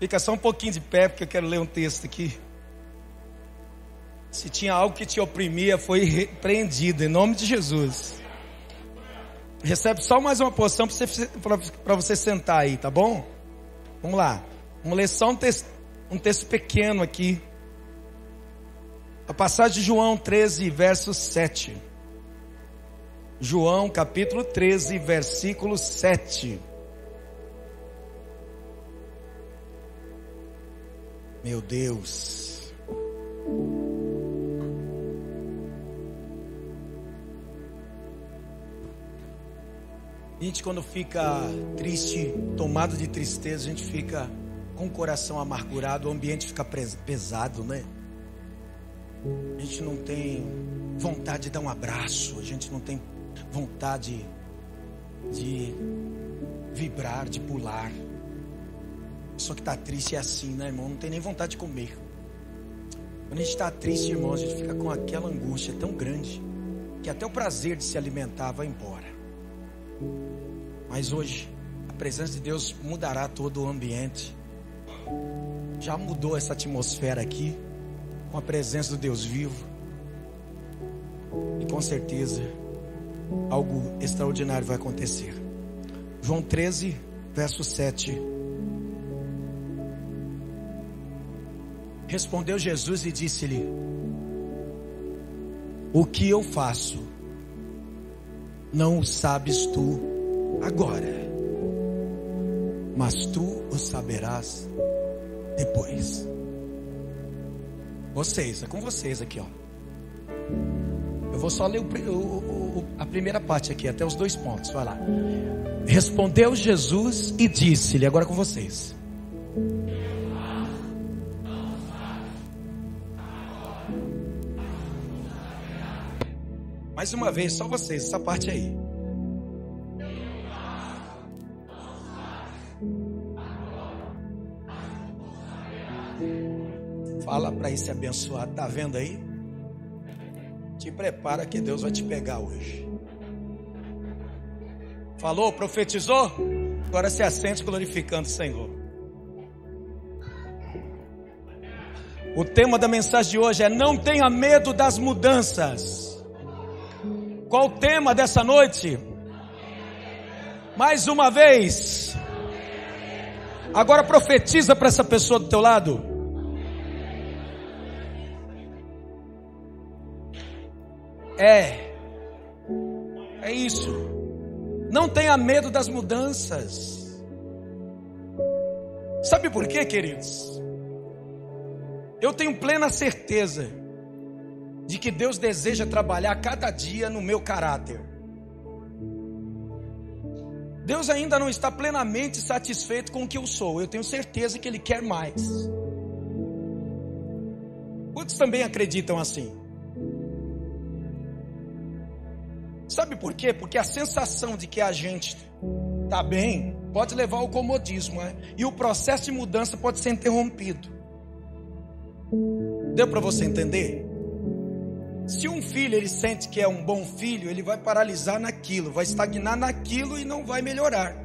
Fica só um pouquinho de pé, porque eu quero ler um texto aqui. Se tinha algo que te oprimia, foi repreendido, em nome de Jesus. Recebe só mais uma porção para você sentar aí, tá bom? Vamos lá. Vamos ler só um texto pequeno aqui. A passagem de João 13, verso 7. João capítulo 13, versículo 7. Meu Deus. A gente, quando fica triste, tomado de tristeza, a gente fica com o coração amargurado, o ambiente fica pesado, né? A gente não tem vontade de dar um abraço, a gente não tem vontade de vibrar, de pular. Só que está triste é assim, né, irmão? Não tem nem vontade de comer. Quando a gente está triste, irmão, a gente fica com aquela angústia tão grande que até o prazer de se alimentar vai embora. Mas hoje a presença de Deus mudará todo o ambiente. Já mudou essa atmosfera aqui com a presença do Deus vivo. E com certeza algo extraordinário vai acontecer. João 13, verso 7. Respondeu Jesus e disse-lhe: o que eu faço, não o sabes tu agora, mas tu o saberás depois. Vocês, é com vocês aqui, ó. Eu vou só ler a primeira parte aqui, até os 2 pontos, vai lá. Respondeu Jesus e disse-lhe, agora com vocês: mais uma vez, só vocês, essa parte aí. Fala para esse abençoado, tá vendo aí? Te prepara que Deus vai te pegar hoje. Falou, profetizou? Agora se assente glorificando o Senhor. O tema da mensagem de hoje é: não tenha medo das mudanças. Qual o tema dessa noite? Mais uma vez. Agora profetiza para essa pessoa do teu lado. É isso. Não tenha medo das mudanças. Sabe por quê, queridos? Eu tenho plena certeza de que Deus deseja trabalhar cada dia no meu caráter. Deus ainda não está plenamente satisfeito com o que eu sou. Eu tenho certeza que Ele quer mais. Quantos também acreditam assim? Sabe por quê? Porque a sensação de que a gente está bem pode levar ao comodismo, né? E o processo de mudança pode ser interrompido. Deu para você entender? Se um filho ele sente que é um bom filho, ele vai paralisar naquilo, vai estagnar naquilo e não vai melhorar.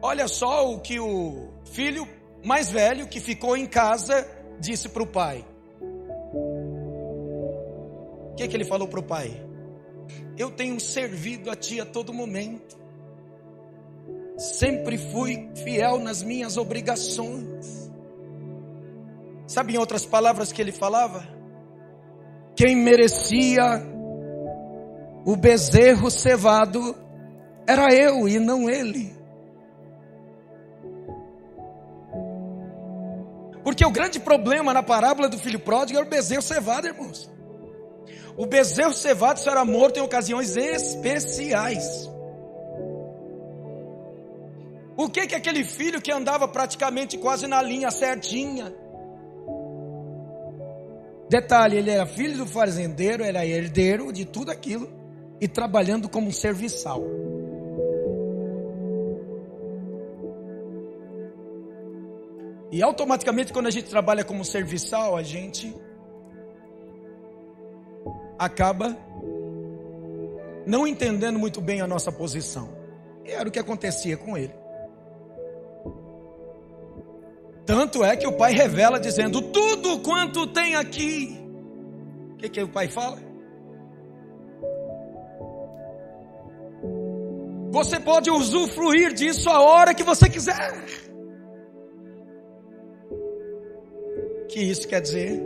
Olha só o que o filho mais velho que ficou em casa disse para o pai. O que ele falou para o pai? Eu tenho servido a ti a todo momento. Sempre fui fiel nas minhas obrigações. Sabe em outras palavras que ele falava? Quem merecia o bezerro cevado era eu e não ele. Porque o grande problema na parábola do filho pródigo era o bezerro cevado, irmãos. O bezerro cevado só era morto em ocasiões especiais. O que aquele filho que andava praticamente quase na linha certinha? Detalhe, ele era filho do fazendeiro, era herdeiro de tudo aquilo e trabalhando como um serviçal. E automaticamente quando a gente trabalha como serviçal, a gente acaba não entendendo muito bem a nossa posição. E era o que acontecia com ele. Tanto é que o pai revela dizendo: tudo quanto tem aqui. O que o pai fala? Você pode usufruir disso a hora que você quiser. O que isso quer dizer?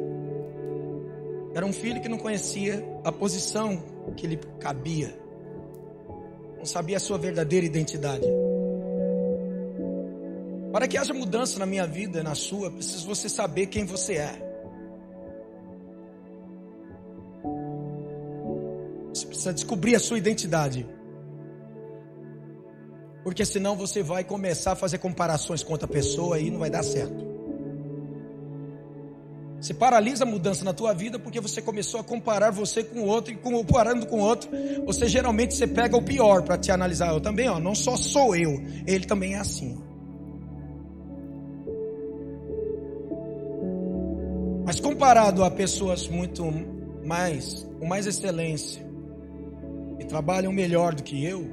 Era um filho que não conhecia a posição que lhe cabia. Não sabia a sua verdadeira identidade. Para que haja mudança na minha vida, na sua, é preciso você saber quem você é. Você precisa descobrir a sua identidade. Porque senão você vai começar a fazer comparações com outra pessoa e não vai dar certo. Você paralisa a mudança na tua vida porque você começou a comparar você com o outro, e comparando com o outro, você pega o pior para te analisar. Eu também, não só sou eu, ele também é assim. Mas comparado a pessoas com mais excelência, que trabalham melhor do que eu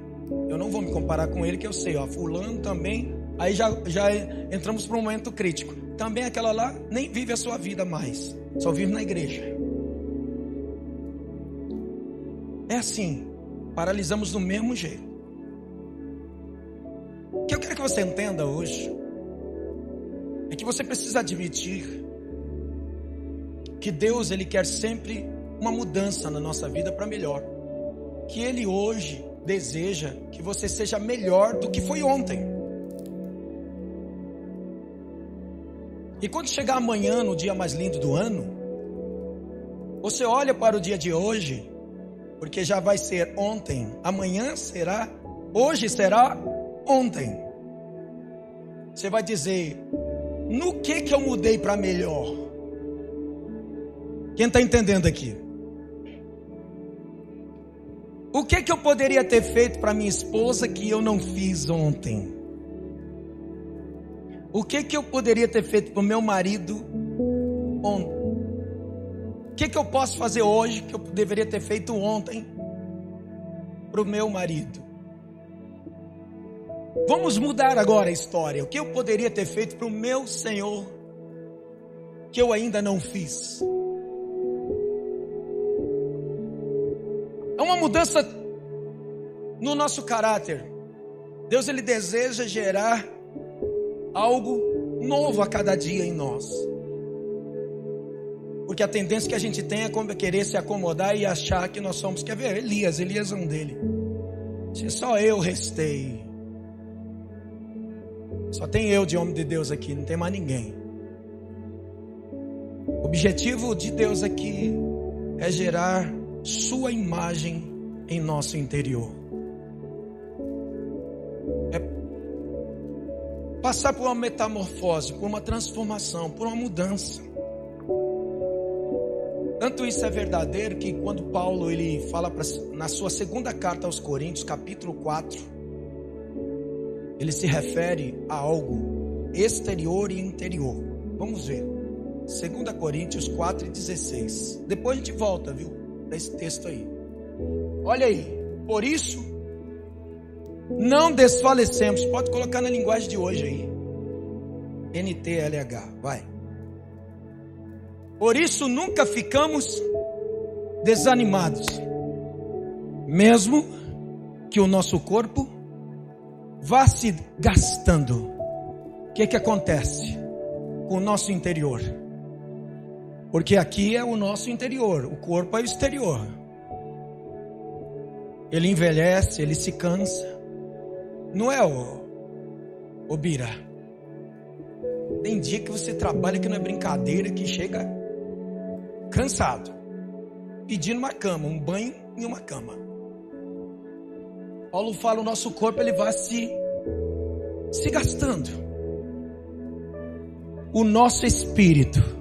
não vou me comparar com ele, que eu sei, fulano também, aí já entramos para um momento crítico. Também aquela lá nem vive a sua vida mais, só vive na igreja. É assim, paralisamos do mesmo jeito. O que eu quero que você entenda hoje é que você precisa admitir que Deus, Ele quer sempre uma mudança na nossa vida para melhor. Que Ele hoje deseja que você seja melhor do que foi ontem. E quando chegar amanhã, no dia mais lindo do ano, você olha para o dia de hoje, porque já vai ser ontem, amanhã será, hoje será ontem. Você vai dizer: no que eu mudei para melhor? Quem está entendendo aqui? O que eu poderia ter feito para minha esposa que eu não fiz ontem? O que eu poderia ter feito para o meu marido ontem? O que eu posso fazer hoje que eu deveria ter feito ontem para o meu marido? Vamos mudar agora a história. O que eu poderia ter feito para o meu Senhor que eu ainda não fiz? É uma mudança no nosso caráter. Deus, Ele deseja gerar algo novo a cada dia em nós. Porque a tendência que a gente tem é querer se acomodar e achar que nós somos. Quer ver? Elias é um dele. Se só eu restei. Só tem eu de homem de Deus aqui, não tem mais ninguém. O objetivo de Deus aqui é gerar sua imagem em nosso interior. Passar por uma metamorfose, por uma transformação, por uma mudança. Tanto isso é verdadeiro que quando Paulo ele fala na sua segunda carta aos Coríntios, capítulo 4, ele se refere a algo exterior e interior. Vamos ver. 2 Coríntios 4:16. Depois a gente volta, viu? Desse texto aí. Olha aí. Por isso, não desfalecemos. Pode colocar na linguagem de hoje aí. NTLH, vai. Por isso nunca ficamos desanimados, mesmo que o nosso corpo vá se gastando. O que acontece com o nosso interior? Porque aqui é o nosso interior, o corpo é o exterior. Ele envelhece, ele se cansa. Não é o Bira? Tem dia que você trabalha que não é brincadeira, que chega cansado, pedindo uma cama, um banho e uma cama. Paulo fala, o nosso corpo ele vai se gastando. O nosso espírito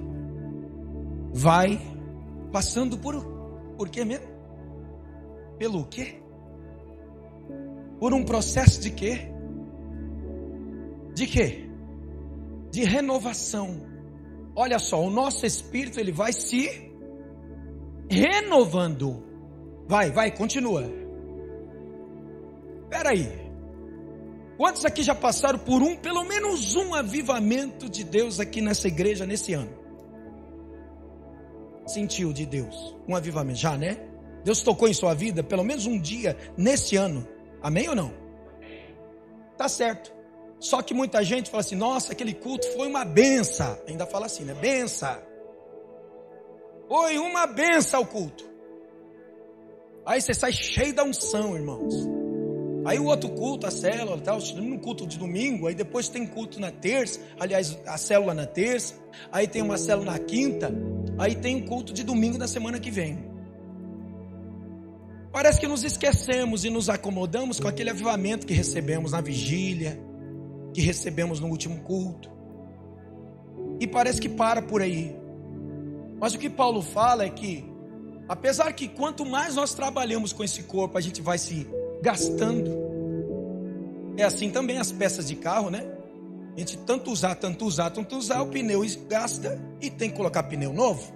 vai passando por quê mesmo? Pelo quê? Por um processo de quê? De quê? De renovação. Olha só, o nosso espírito ele vai se renovando. Vai, continua. Espera aí. Quantos aqui já passaram por pelo menos um avivamento de Deus aqui nessa igreja nesse ano? Sentiu de Deus um avivamento? Já, né? Deus tocou em sua vida pelo menos um dia nesse ano. Amém ou não? Tá certo. Só que muita gente fala assim: nossa, aquele culto foi uma benção. Ainda fala assim, né? Benção. Foi uma benção o culto. Aí você sai cheio da unção, irmãos. Aí o outro culto, a célula, tal, no culto de domingo, aí depois tem culto na terça, aliás, a célula na terça, aí tem uma célula na quinta, aí tem um culto de domingo da semana que vem. Parece que nos esquecemos e nos acomodamos com aquele avivamento que recebemos na vigília, que recebemos no último culto. E parece que para por aí. Mas o que Paulo fala é que, apesar que quanto mais nós trabalhamos com esse corpo, a gente vai se gastando. É assim também as peças de carro, né? A gente tanto usar, o pneu gasta e tem que colocar pneu novo.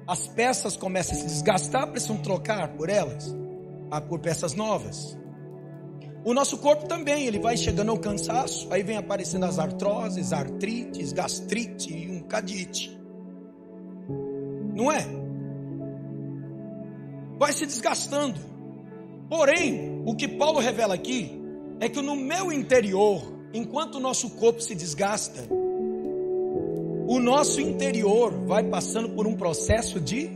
As peças começam a se desgastar, precisam trocar por elas, por peças novas. O nosso corpo também, ele vai chegando ao cansaço, aí vem aparecendo as artroses, artrites, gastrite e um cadite. Não é? Vai se desgastando. Porém, o que Paulo revela aqui é que no meu interior, enquanto o nosso corpo se desgasta, o nosso interior vai passando por um processo de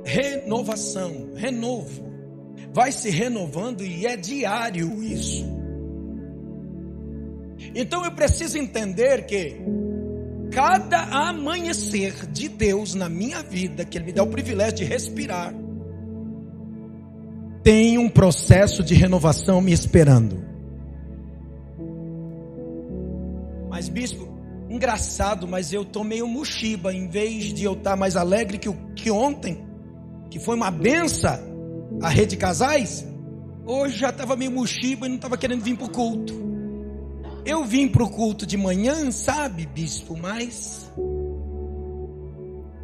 renovação, renovo. Vai se renovando e é diário isso. Então eu preciso entender que cada amanhecer de Deus na minha vida, que Ele me dá o privilégio de respirar, tem um processo de renovação me esperando. Mas bispo, engraçado, mas eu tô meio mochiba. Em vez de eu estar mais alegre que ontem, que foi uma benção, a rede de casais, hoje já estava meio mochiba e não estava querendo vir para o culto. Eu vim para o culto de manhã, sabe, bispo, mas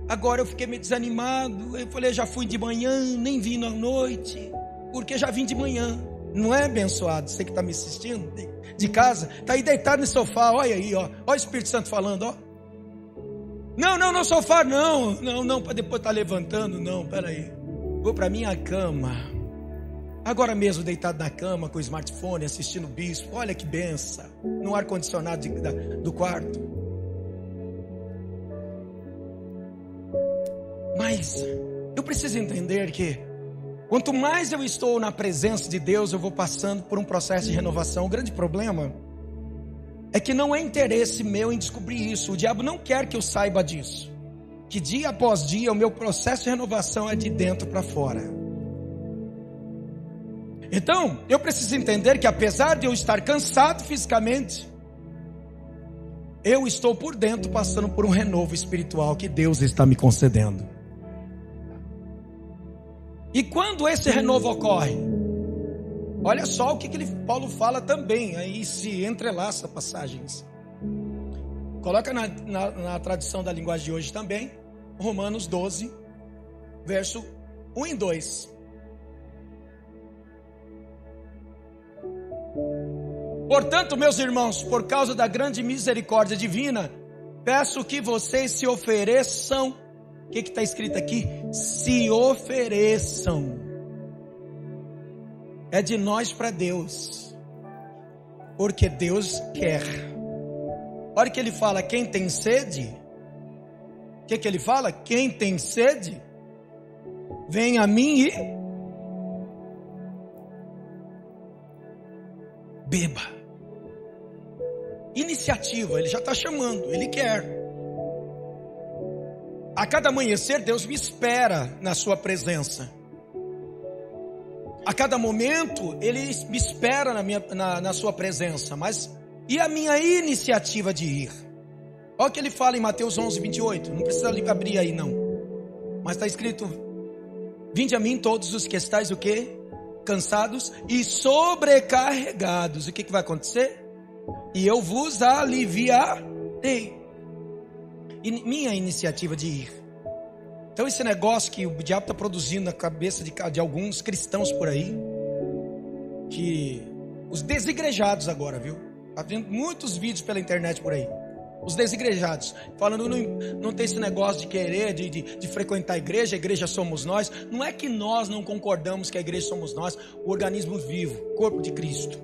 agora eu fiquei meio desanimado. Eu falei, já fui de manhã, nem vim à noite, porque já vim de manhã. Não é, abençoado? Você que está me assistindo de casa, está aí deitado no sofá, olha aí, ó, olha o Espírito Santo falando, ó. Não, sofá não, para depois estar levantando, não, peraí. Vou para minha cama, agora mesmo deitado na cama com o smartphone, assistindo o bispo, olha que benção, no ar-condicionado do quarto. Mas eu preciso entender que quanto mais eu estou na presença de Deus, eu vou passando por um processo de renovação. O grande problema é que não é interesse meu em descobrir isso. O diabo não quer que eu saiba disso. Que dia após dia o meu processo de renovação é de dentro para fora. Então, eu preciso entender que apesar de eu estar cansado fisicamente, eu estou por dentro passando por um renovo espiritual que Deus está me concedendo. E quando esse renovo ocorre, olha só o que Paulo fala também, aí se entrelaça passagens. Coloca na tradução da linguagem de hoje também, Romanos 12, verso 1 e 2. Portanto, meus irmãos, por causa da grande misericórdia divina, peço que vocês se ofereçam. O que está escrito aqui? Se ofereçam. É de nós para Deus, porque Deus quer. Olha que ele fala, quem tem sede, o que ele fala? Quem tem sede, vem a mim e beba. Iniciativa, ele já está chamando, ele quer. A cada amanhecer, Deus me espera na sua presença. A cada momento, Ele me espera na sua presença. Mas e a minha iniciativa de ir? Olha o que ele fala em Mateus 11, 28. Não precisa abrir aí não. Mas está escrito, vinde a mim todos os que estáis o quê? Cansados e sobrecarregados. O que vai acontecer? E eu vos aliviarei. Minha iniciativa de ir. Então esse negócio que o diabo está produzindo na cabeça de alguns cristãos por aí, que Os desigrejados agora, viu? Tá vendo muitos vídeos pela internet por aí. Os desigrejados, falando, não tem esse negócio de querer, de frequentar a igreja somos nós. Não é que nós não concordamos que a igreja somos nós, o organismo vivo, corpo de Cristo.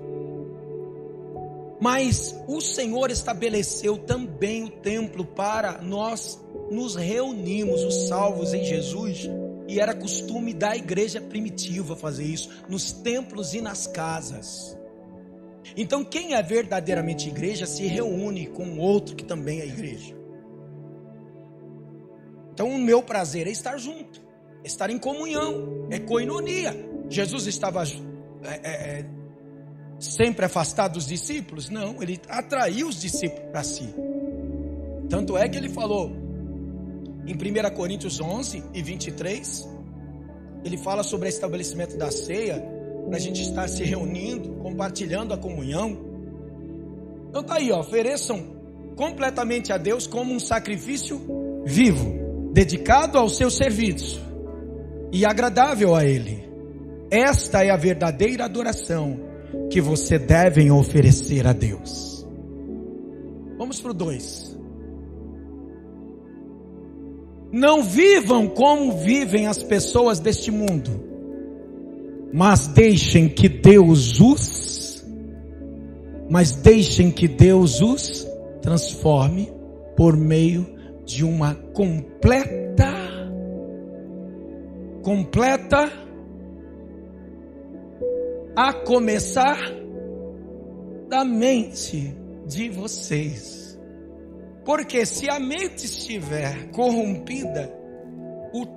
Mas o Senhor estabeleceu também o templo para nós nos reunirmos, os salvos em Jesus. E era costume da igreja primitiva fazer isso, nos templos e nas casas. Então quem é verdadeiramente igreja se reúne com outro que também é igreja. Então o meu prazer é estar junto, é estar em comunhão, é koinonia. Jesus estava sempre afastado dos discípulos? Não, ele atraiu os discípulos para si. Tanto é que ele falou em 1 Coríntios 11 e 23, ele fala sobre o estabelecimento da ceia, para a gente estar se reunindo, compartilhando a comunhão. Então tá aí, ó, ofereçam completamente a Deus como um sacrifício vivo, dedicado ao seu serviço e agradável a Ele. Esta é a verdadeira adoração que você deve oferecer a Deus. Vamos para o 2. Não vivam como vivem as pessoas deste mundo, mas deixem que Deus os transforme por meio de uma completa a começar da mente de vocês. Porque se a mente estiver corrompida,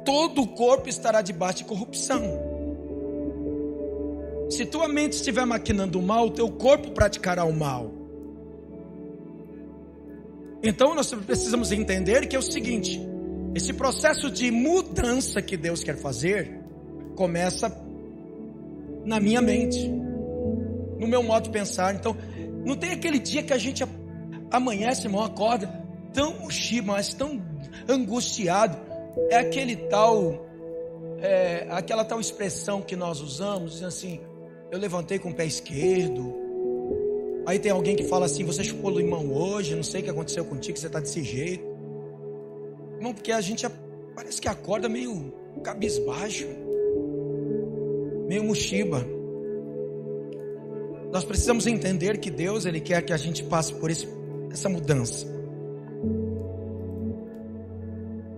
todo o corpo estará debaixo de corrupção. Se tua mente estiver maquinando o mal, o teu corpo praticará o mal. Então nós precisamos entender que é o seguinte: esse processo de mudança que Deus quer fazer começa na minha mente, no meu modo de pensar. Então não tem aquele dia que a gente amanhece, irmão, acorda tão mochido, mas tão angustiado. É aquela tal expressão que nós usamos, dizendo assim: eu levantei com o pé esquerdo. Aí tem alguém que fala assim: você chupou limão hoje, não sei o que aconteceu contigo, que você está desse jeito. Irmão, porque a gente parece que acorda meio cabisbaixo, meio mochiba. Nós precisamos entender que Deus, Ele quer que a gente passe por essa mudança.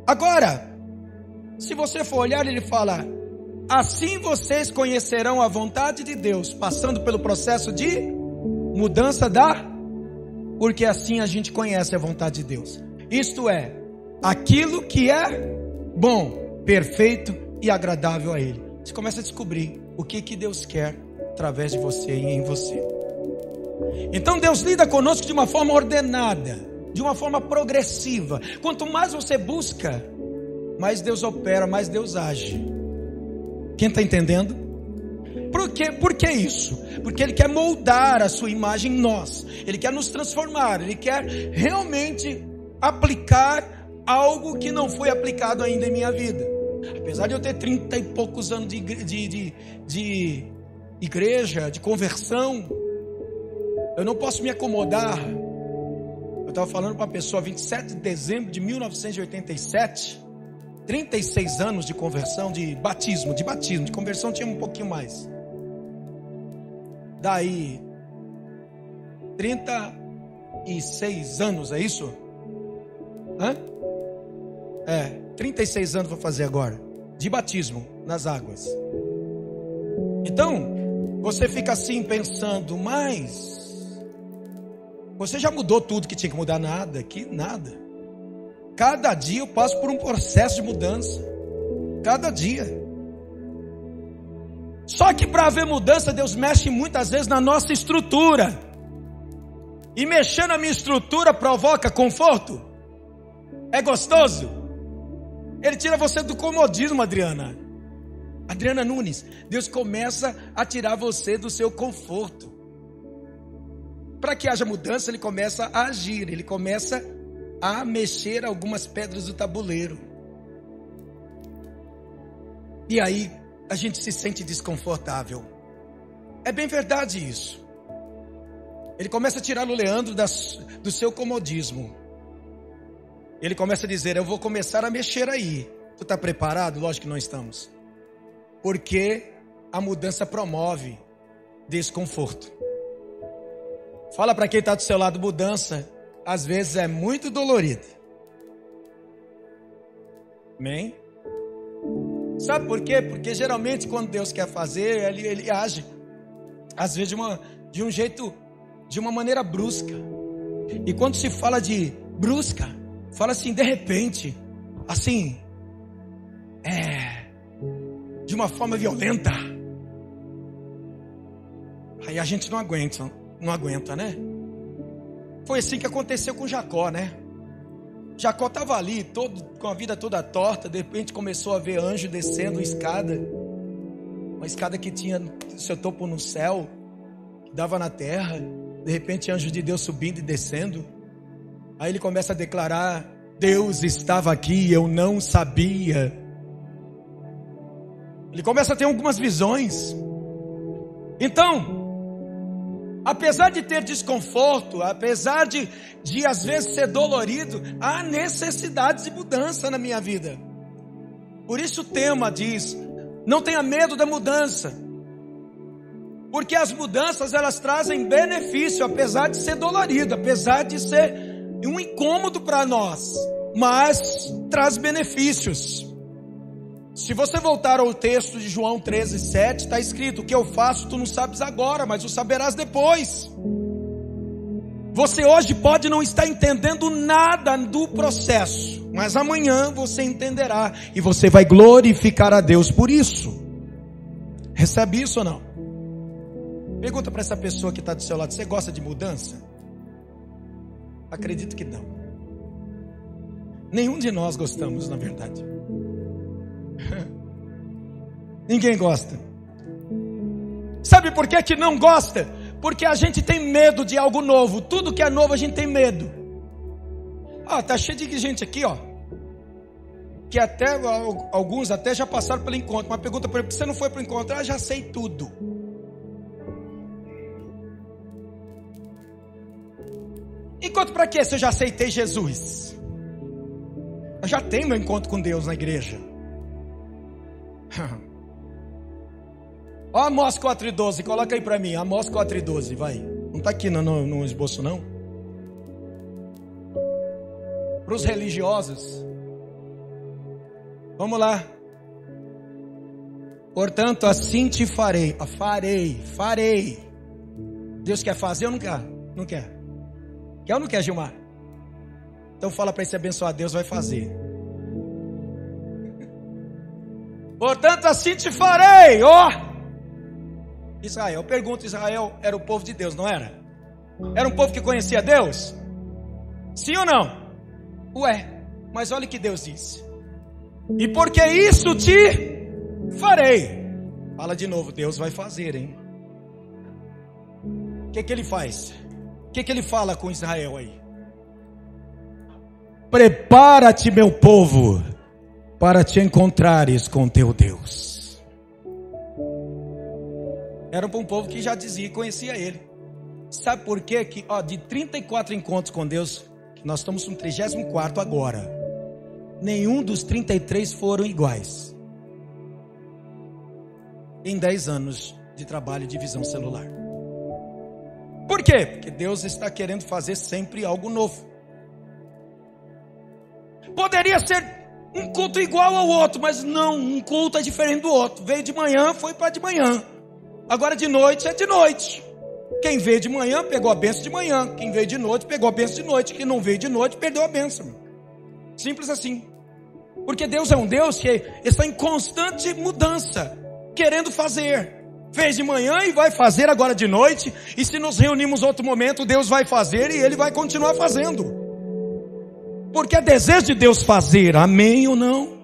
Agora, se você for olhar, Ele fala: assim vocês conhecerão a vontade de Deus, passando pelo processo de mudança porque assim a gente conhece a vontade de Deus. Isto é, aquilo que é bom, perfeito e agradável a Ele. Você começa a descobrir o que Deus quer através de você e em você. Então Deus lida conosco de uma forma ordenada, de uma forma progressiva. Quanto mais você busca, mais Deus opera, mais Deus age. Quem está entendendo? Por que isso? Porque Ele quer moldar a sua imagem em nós. Ele quer nos transformar. Ele quer realmente aplicar algo que não foi aplicado ainda em minha vida. Apesar de eu ter 30 e poucos anos de igreja, de conversão, eu não posso me acomodar. Eu estava falando para uma pessoa, 27 de dezembro de 1987... 36 anos de conversão, de batismo, de conversão tinha um pouquinho mais. Daí, 36 anos, é isso? 36 anos vou fazer agora, de batismo nas águas. Então, você fica assim pensando, mas você já mudou tudo que tinha que mudar? Nada. Cada dia eu passo por um processo de mudança. Cada dia. Só que para haver mudança, Deus mexe muitas vezes na nossa estrutura. E mexer na minha estrutura provoca conforto? É gostoso? Ele tira você do comodismo, Adriana Nunes. Deus começa a tirar você do seu conforto. Para que haja mudança, Ele começa a agir. Ele começa a mexer algumas pedras do tabuleiro. E aí a gente se sente desconfortável. É bem verdade isso. Ele começa a tirar o Leandro do seu comodismo. Ele começa a dizer: eu vou começar a mexer aí. Tu está preparado? Lógico que não estamos. Porque a mudança promove desconforto. Fala para quem está do seu lado: mudança às vezes é muito dolorida. Amém? Sabe por quê? Porque geralmente quando Deus quer fazer, ele age às vezes de um jeito, de uma maneira brusca. E quando se fala de brusca, fala assim, de repente, assim, de uma forma violenta. Aí a gente não aguenta, né? Foi assim que aconteceu com Jacó, né? Jacó estava ali, com a vida toda torta. De repente começou a ver anjo descendo uma escada que tinha seu topo no céu, que dava na terra. De repente anjo de Deus subindo e descendo. Aí ele começa a declarar: Deus estava aqui, eu não sabia. Ele começa a ter algumas visões. Então, apesar de ter desconforto, apesar de às vezes ser dolorido, há necessidades de mudança na minha vida. Por isso o tema diz: não tenha medo da mudança. Porque as mudanças, elas trazem benefício, apesar de ser dolorido, apesar de ser um incômodo para nós, mas traz benefícios. Se você voltar ao texto de João 13:7, está escrito: o que eu faço tu não sabes agora, mas o saberás depois. Você hoje pode não estar entendendo nada do processo, mas amanhã você entenderá e você vai glorificar a Deus por isso. Recebe isso ou não? Pergunta para essa pessoa que está do seu lado: você gosta de mudança? Acredito que não. Nenhum de nós gostamos, na verdade. Ninguém gosta. Sabe por que não gosta? Porque a gente tem medo de algo novo. Tudo que é novo a gente tem medo. Tá cheio de gente aqui, que até alguns até já passaram pelo encontro. Mas pergunta para ele: você não foi para o encontro? Já sei tudo. Encontro para quê se eu já aceitei Jesus? Eu já tenho meu encontro com Deus na igreja. Ó, Amós 4:12, coloca aí para mim. Amós 4:12, vai. Não está aqui no esboço não? Para os religiosos. Vamos lá. Portanto, assim te farei. Farei. Deus quer fazer ou não quer? Não quer. Quer ou não quer, Gilmar? Então fala para ele se abençoar. Deus vai fazer. Portanto, assim te farei, Israel, pergunta: Israel era o povo de Deus, não era? Era um povo que conhecia Deus? Sim ou não? Mas olha o que Deus disse: e porque isso te farei. Fala de novo: Deus vai fazer, hein? O que ele faz? O que ele fala com Israel aí? Prepara-te, meu povo, para te encontrares com teu Deus. Era um povo que já dizia e conhecia ele. Sabe por quê? Que de 34 encontros com Deus, nós estamos no 34º agora, nenhum dos 33 foram iguais. Em 10 anos de trabalho de visão celular. Por quê? Porque Deus está querendo fazer sempre algo novo. Poderia ser um culto igual ao outro, mas não, um culto é diferente do outro. Veio de manhã, foi para de manhã. Agora de noite é de noite. Quem veio de manhã pegou a bênção de manhã. Quem veio de noite pegou a bênção de noite. Quem não veio de noite perdeu a bênção. Simples assim. Porque Deus é um Deus que está em constante mudança, querendo fazer. Fez de manhã e vai fazer agora de noite. E se nos reunirmos outro momento, Deus vai fazer e Ele vai continuar fazendo. Porque é desejo de Deus fazer, amém ou não?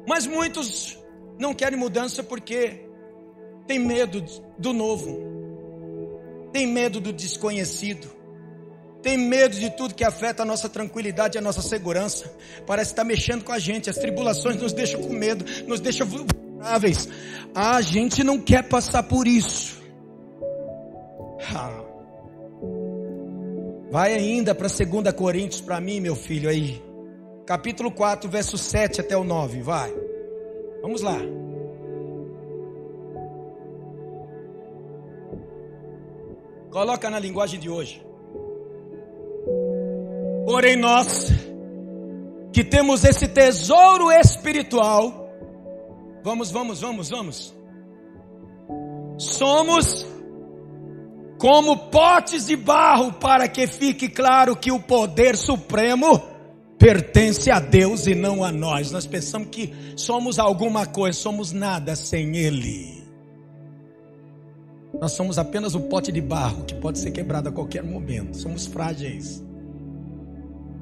Mas muitos não querem mudança porque tem medo do novo, tem medo do desconhecido, tem medo de tudo que afeta a nossa tranquilidade e a nossa segurança. Parece estar mexendo com a gente. As tribulações nos deixam com medo, nos deixam vulneráveis. A gente não quer passar por isso. Vai ainda para 2 Coríntios para mim, meu filho, aí. Capítulo 4, verso 7 até o 9, vai. Vamos lá. Coloca na linguagem de hoje. Porém nós, que temos esse tesouro espiritual, vamos. Somos como potes de barro, para que fique claro que o poder supremo pertence a Deus e não a nós. Nós pensamos que somos alguma coisa, somos nada sem Ele. Nós somos apenas um pote de barro que pode ser quebrado a qualquer momento. Somos frágeis.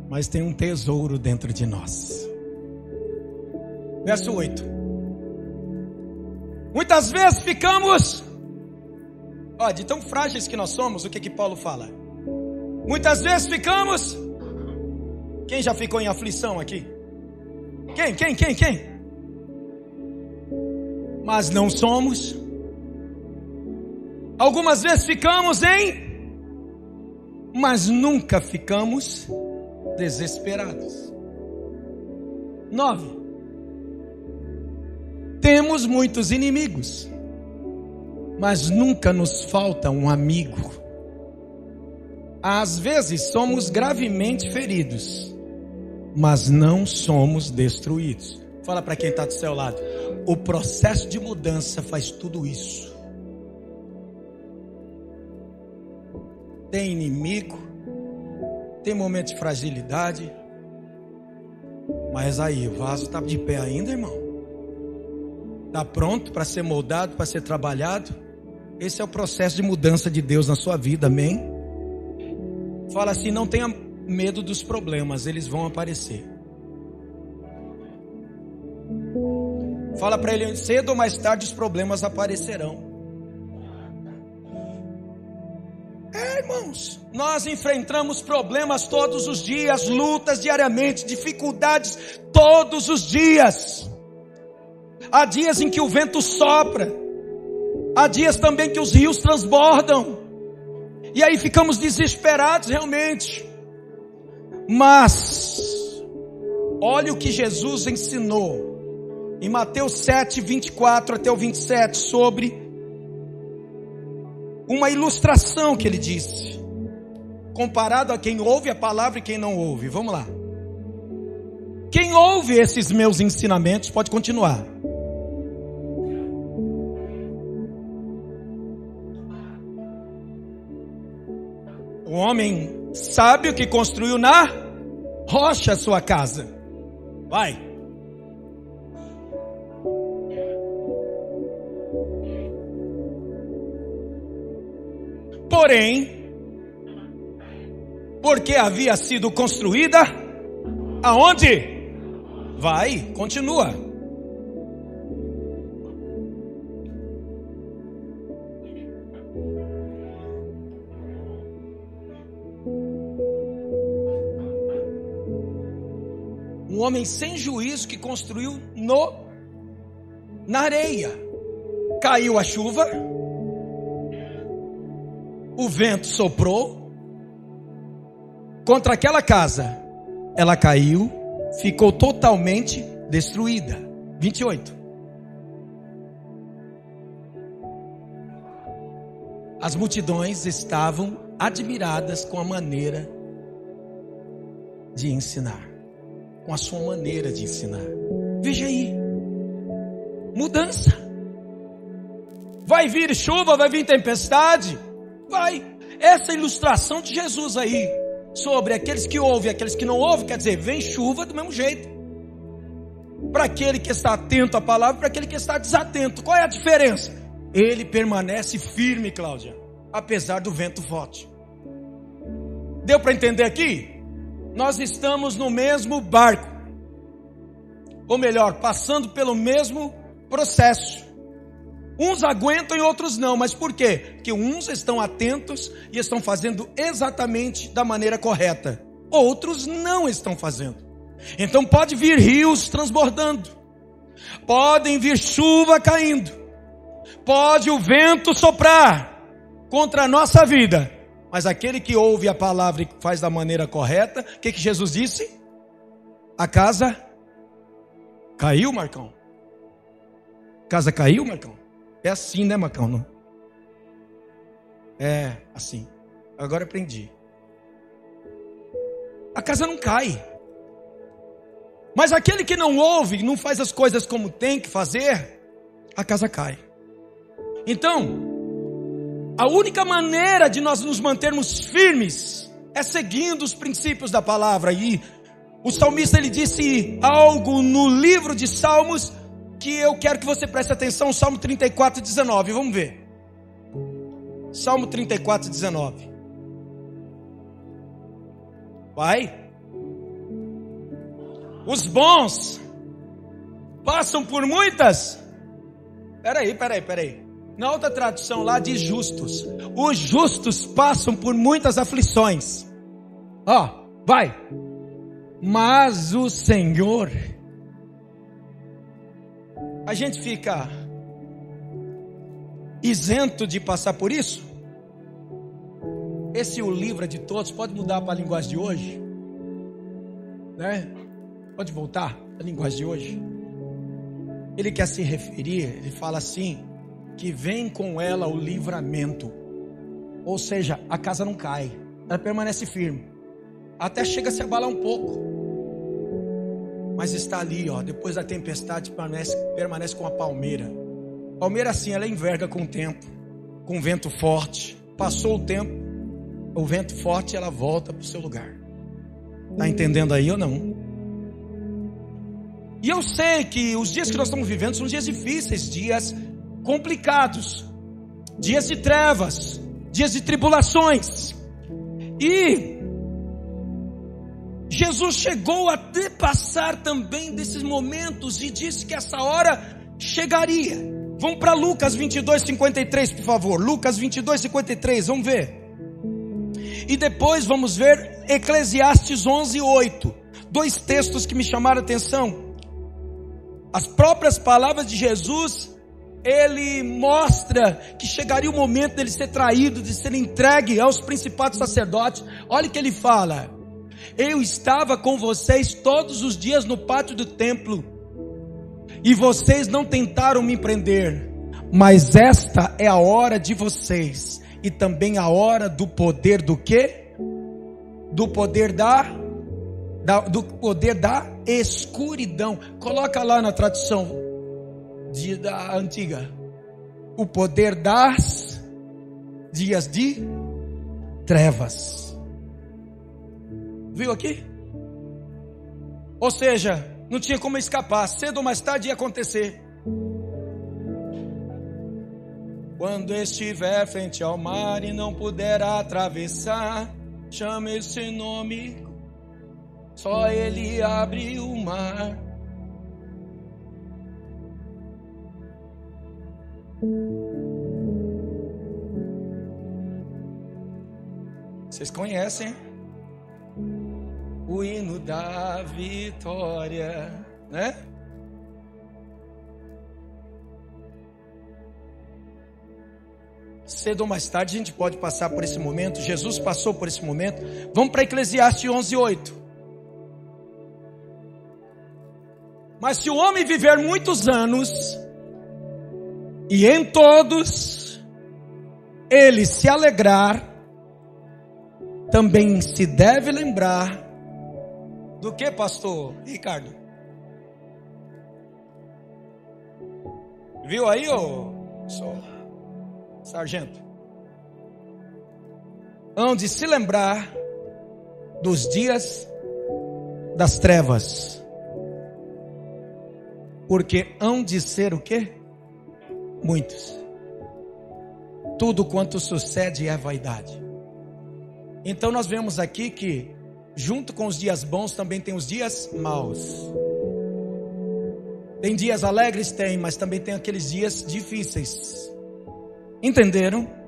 Mas tem um tesouro dentro de nós. Verso 8. Muitas vezes ficamos... Ó, de tão frágeis que nós somos, o que Paulo fala? Muitas vezes ficamos... Quem já ficou em aflição aqui? Quem? Mas não somos. Algumas vezes ficamos em... Mas nunca ficamos desesperados. 9. Temos muitos inimigos, mas nunca nos falta um amigo. Às vezes somos gravemente feridos, mas não somos destruídos. Fala para quem está do seu lado. O processo de mudança faz tudo isso. Tem inimigo, tem momento de fragilidade, mas aí o vaso está de pé ainda, irmão. Está pronto para ser moldado, para ser trabalhado. Esse é o processo de mudança de Deus na sua vida, amém? Fala assim, não tenha medo dos problemas, eles vão aparecer. Fala para ele, cedo ou mais tarde os problemas aparecerão. Irmãos, nós enfrentamos problemas todos os dias, lutas diariamente, dificuldades todos os dias. Há dias em que o vento sopra, há dias também que os rios transbordam, e aí ficamos desesperados realmente. Mas olha o que Jesus ensinou em Mateus 7, 24 até o 27, sobre uma ilustração que ele disse, comparado a quem ouve a palavra e quem não ouve. Vamos lá. Quem ouve esses meus ensinamentos pode continuar. O homem sábio que construiu na rocha a sua casa. Vai. Porém, porque havia sido construída aonde? Vai, continua. Um homem sem juízo que construiu na areia. Caiu a chuva, o vento soprou contra aquela casa, ela caiu, ficou totalmente destruída. 28. As multidões estavam admiradas com a maneira de ensinar, com a sua maneira de ensinar. Veja aí, mudança. Vai vir chuva, vai vir tempestade, vai. Essa ilustração de Jesus aí, sobre aqueles que ouvem e aqueles que não ouvem, quer dizer, vem chuva do mesmo jeito. Para aquele que está atento à palavra, para aquele que está desatento. Qual é a diferença? Ele permanece firme, Cláudia, apesar do vento forte. Deu para entender aqui? Nós estamos no mesmo barco, ou melhor, passando pelo mesmo processo. Uns aguentam e outros não, mas por quê? Porque uns estão atentos e estão fazendo exatamente da maneira correta, outros não estão fazendo. Então pode vir rios transbordando, podem vir chuva caindo, pode o vento soprar contra a nossa vida, Mas aquele que ouve a palavra e faz da maneira correta, o que Jesus disse? A casa caiu, Marcão. A casa caiu, Marcão. É assim, né, Marcão? Não? É assim. Agora aprendi. A casa não cai. Mas aquele que não ouve, não faz as coisas como tem que fazer, a casa cai. Então, a única maneira de nós nos mantermos firmes é seguindo os princípios da palavra. E o salmista, ele disse algo no livro de Salmos que eu quero que você preste atenção. Salmo 34, 19, vamos ver. Salmo 34, 19. Vai. Os bons passam por muitas. Peraí. Na outra tradução lá diz justos. Os justos passam por muitas aflições. Vai. Mas o Senhor. A gente fica isento de passar por isso? Esse o livro de todos. Pode mudar para a linguagem de hoje? Né? Pode voltar a linguagem de hoje? Ele quer se referir, ele fala assim, que vem com ela o livramento. Ou seja, a casa não cai, ela permanece firme. Até chega a se abalar um pouco. Mas está ali, depois da tempestade permanece com a palmeira. Palmeira assim, ela enverga com o tempo, com vento forte. Passou o tempo, o vento forte, ela volta para o seu lugar. Está entendendo aí ou não? E eu sei que os dias que nós estamos vivendo são dias difíceis, dias complicados, dias de trevas, dias de tribulações. E Jesus chegou a passar também desses momentos e disse que essa hora chegaria. Vamos para Lucas 22, 53, por favor. Lucas 22, 53, vamos ver. E depois vamos ver Eclesiastes 11, 8. Dois textos que me chamaram a atenção. As próprias palavras de Jesus, ele mostra que chegaria o momento dele ser traído, de ser entregue aos principados sacerdotes. Olha o que ele fala: eu estava com vocês todos os dias no pátio do templo, e vocês não tentaram me prender, mas esta é a hora de vocês, e também a hora do poder do quê? Do poder da escuridão. Coloca lá na tradução da antiga. O poder das dias de trevas. Viu aqui? Ou seja, não tinha como escapar. Cedo ou mais tarde ia acontecer. Quando estiver frente ao mar e não puder atravessar, chame esse nome. Só ele abre o mar. Vocês conhecem o hino da vitória, né? Cedo ou mais tarde a gente pode passar por esse momento. Jesus passou por esse momento. Vamos para Eclesiastes 11, 8. Mas se o homem viver muitos anos, e em todos ele se alegrar, também se deve lembrar do que, pastor Ricardo? Viu aí, sargento? Hão de se lembrar dos dias das trevas, porque hão de ser o quê? Muitos. Tudo quanto sucede é vaidade. Então nós vemos aqui que junto com os dias bons também tem os dias maus. Tem dias alegres? Tem, mas também tem aqueles dias difíceis. Entenderam?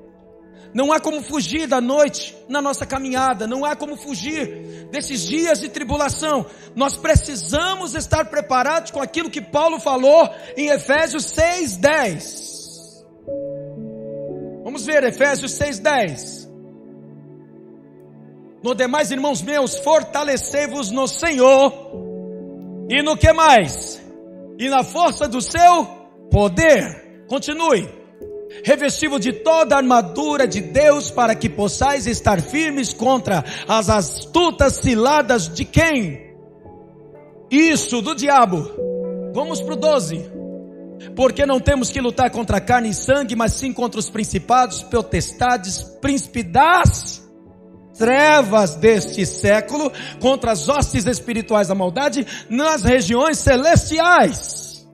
Não há como fugir da noite na nossa caminhada. Não há como fugir desses dias de tribulação. Nós precisamos estar preparados com aquilo que Paulo falou em Efésios 6:10. Vamos ver Efésios 6:10. No demais, irmãos meus, fortalecei-vos no Senhor. E no que mais? E na força do seu poder. Continue. Revesti-vos de toda a armadura de Deus, para que possais estar firmes contra as astutas ciladas de quem? Isso, do diabo. Vamos para o 12. Porque não temos que lutar contra carne e sangue, mas sim contra os principados, potestades, príncipes das trevas deste século, contra as hostes espirituais da maldade nas regiões celestiais.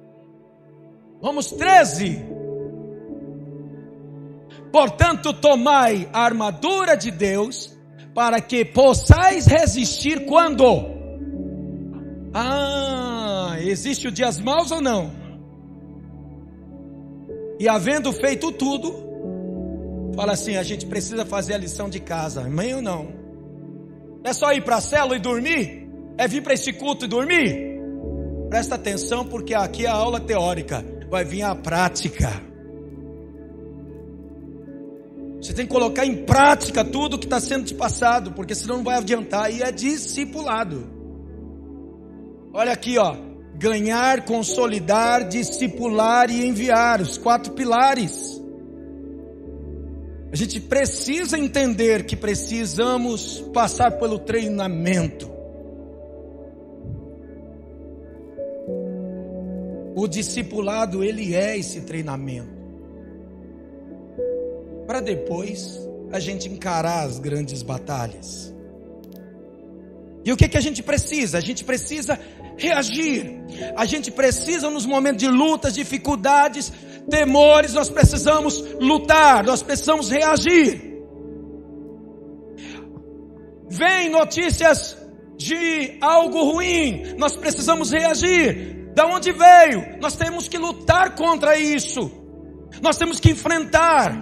Vamos 13. Portanto, tomai a armadura de Deus, para que possais resistir quando? Existe o dias maus ou não? E havendo feito tudo, fala assim, a gente precisa fazer a lição de casa. Amém ou não? É só ir para a célula e dormir? É vir para esse culto e dormir? Presta atenção, porque aqui é a aula teórica, vai vir a prática. Você tem que colocar em prática tudo que está sendo te passado, porque senão não vai adiantar. E é discipulado. Olha aqui, ó. Ganhar, consolidar, discipular e enviar. Os 4 pilares. A gente precisa entender que precisamos passar pelo treinamento. O discipulado, ele é esse treinamento. Para depois a gente encarar as grandes batalhas. E o que a gente precisa? A gente precisa reagir. A gente precisa, nos momentos de lutas, dificuldades, temores, nós precisamos lutar, nós precisamos reagir. Vem notícias de algo ruim, nós precisamos reagir. Da onde veio? Nós temos que lutar contra isso. Nós temos que enfrentar.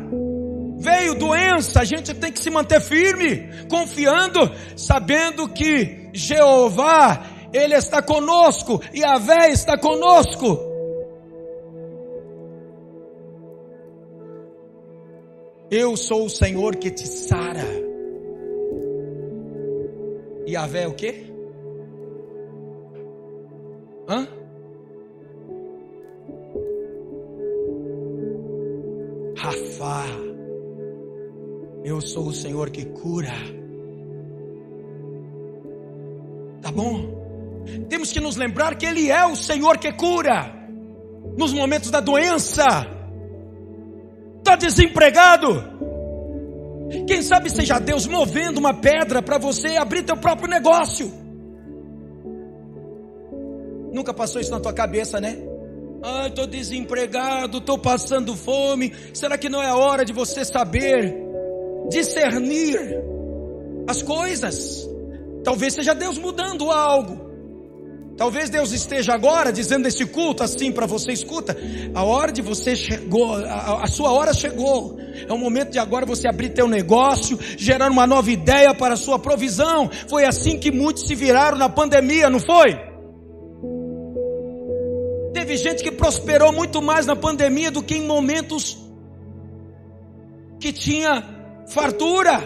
Veio doença, a gente tem que se manter firme, confiando, sabendo que Jeová, Ele está conosco, e Yahvé está conosco. Eu sou o Senhor que te sara. E Yahvé é o quê? Rafá. Eu sou o Senhor que cura. Tá bom? Temos que nos lembrar que Ele é o Senhor que cura. Nos momentos da doença. Está desempregado? Quem sabe seja Deus movendo uma pedra para você abrir teu próprio negócio. Nunca passou isso na tua cabeça, né? Estou desempregado, estou passando fome. Será que não é a hora de você saber discernir as coisas? Talvez seja Deus mudando algo. Talvez Deus esteja agora dizendo esse culto assim para você: escuta, a hora de você chegou, a sua hora chegou. É o momento de agora você abrir teu negócio, gerar uma nova ideia para a sua provisão. Foi assim que muitos se viraram na pandemia, não foi? Teve gente que prosperou muito mais na pandemia do que em momentos que tinha fartura.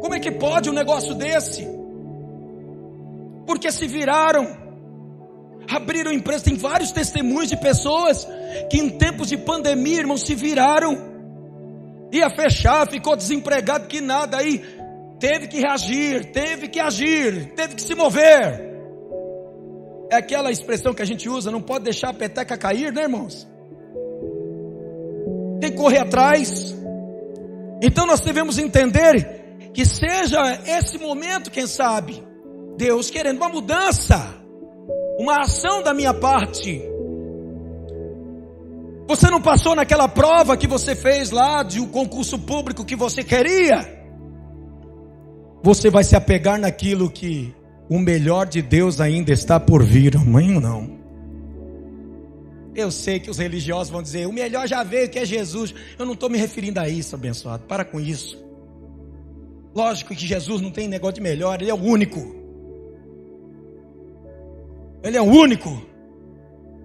Como é que pode um negócio desse? Porque se viraram, abriram empresa. Tem vários testemunhos de pessoas que em tempos de pandemia, irmãos, se viraram. Ia fechar, ficou desempregado, que nada, aí teve que reagir, teve que agir, teve que se mover. É aquela expressão que a gente usa: não pode deixar a peteca cair, né, irmãos? Tem que correr atrás. Então nós devemos entender que seja esse momento, quem sabe, Deus querendo uma mudança, uma ação da minha parte. Você não passou naquela prova que você fez lá de um concurso público que você queria? Você vai se apegar naquilo que o melhor de Deus ainda está por vir, amém ou não? Eu sei que os religiosos vão dizer: o melhor já veio, que é Jesus. Eu não estou me referindo a isso, abençoado. Para com isso. Lógico que Jesus não tem negócio de melhor. Ele é o único. Ele é o único.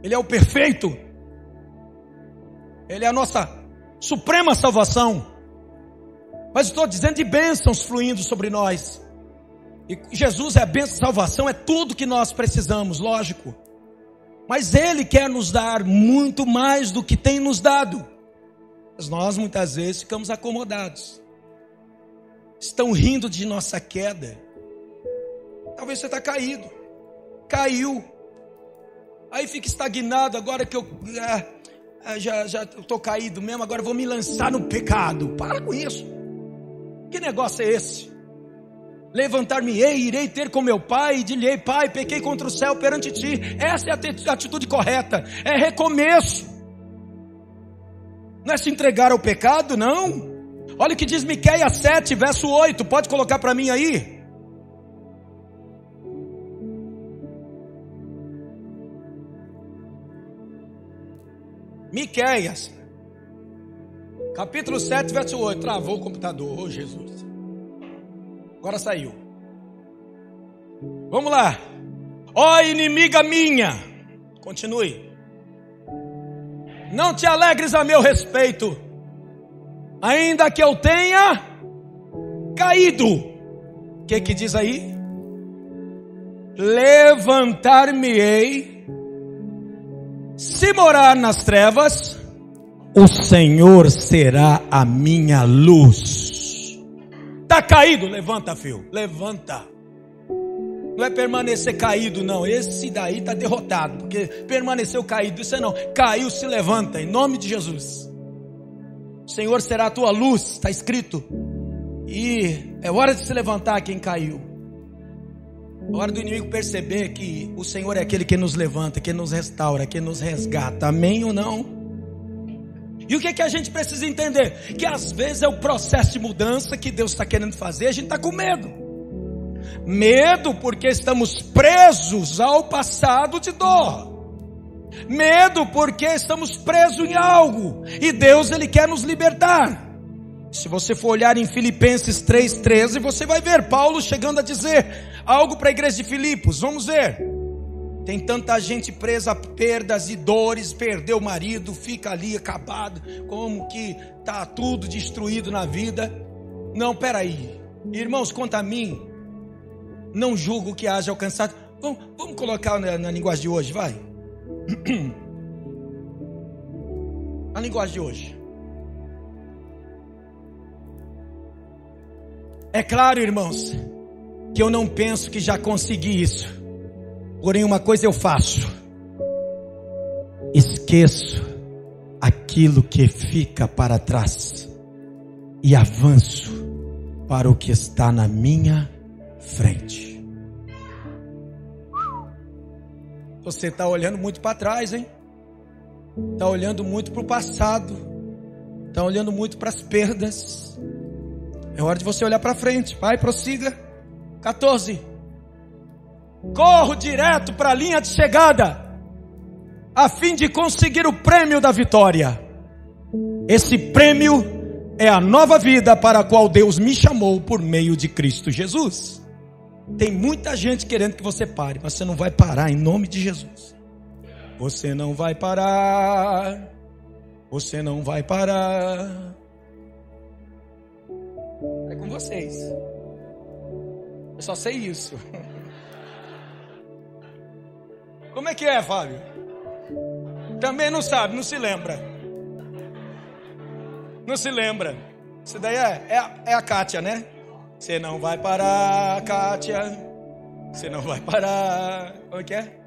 Ele é o perfeito. Ele é a nossa suprema salvação. Mas estou dizendo de bênçãos fluindo sobre nós. E Jesus é a bênção, salvação, é tudo que nós precisamos, lógico. Mas Ele quer nos dar muito mais do que tem nos dado. Mas nós muitas vezes ficamos acomodados. Estão rindo de nossa queda. Talvez você está caído. Caiu. Aí fica estagnado. Agora que eu já estou caído mesmo, agora eu vou me lançar no pecado. Para com isso. Que negócio é esse? Levantar-me-ei, irei ter com meu pai, e dir-lhe-ei: Pai, pequei contra o céu perante ti. Essa é a atitude correta, é recomeço. Não é se entregar ao pecado, não. Olha o que diz Miqueias 7, verso 8, pode colocar para mim aí? Miqueias, capítulo 7, verso 8, travou o computador, oh Jesus. Agora saiu. Vamos lá. Ó inimiga minha, continue. Não te alegres a meu respeito, ainda que eu tenha caído. O que diz aí? Levantar-me-ei, se morar nas trevas, o Senhor será a minha luz. Está caído? Levanta, filho, levanta. Não é permanecer caído, não. Esse daí está derrotado, porque permaneceu caído, isso não. Caiu, se levanta, em nome de Jesus. O Senhor será a tua luz, está escrito. E é hora de se levantar quem caiu. É hora do inimigo perceber que o Senhor é aquele que nos levanta, que nos restaura, que nos resgata. Amém ou não? E o que a gente precisa entender? Que às vezes é o processo de mudança que Deus está querendo fazer, a gente está com medo. Medo porque estamos presos ao passado de dor. Medo porque estamos presos em algo. E Deus, Ele quer nos libertar. Se você for olhar em Filipenses 3,13, você vai ver Paulo chegando a dizer algo para a igreja de Filipos. Vamos ver. Tem tanta gente presa a perdas e dores, perdeu o marido, fica ali acabado, como que está tudo destruído na vida. Não, peraí, irmãos, quanto a mim, não julgo que haja alcançado. Vamos colocar na linguagem de hoje, vai. A linguagem de hoje. É claro, irmãos, que eu não penso que já consegui isso. Porém, uma coisa eu faço: esqueço aquilo que fica para trás e avanço para o que está na minha frente. Você está olhando muito para trás, hein? Está olhando muito para o passado, está olhando muito para as perdas. É hora de você olhar para frente. Vai, prossiga. 14. Corro direto para a linha de chegada, a fim de conseguir o prêmio da vitória. Esse prêmio é a nova vida para a qual Deus me chamou por meio de Cristo Jesus. Tem muita gente querendo que você pare, mas você não vai parar em nome de Jesus. Você não vai parar. Você não vai parar. É com vocês. Eu só sei isso. Como é que é, Fábio? Também não sabe, não se lembra. Não se lembra. Isso daí é a Kátia, né? Você não vai parar, Kátia. Você não vai parar. Como é que é?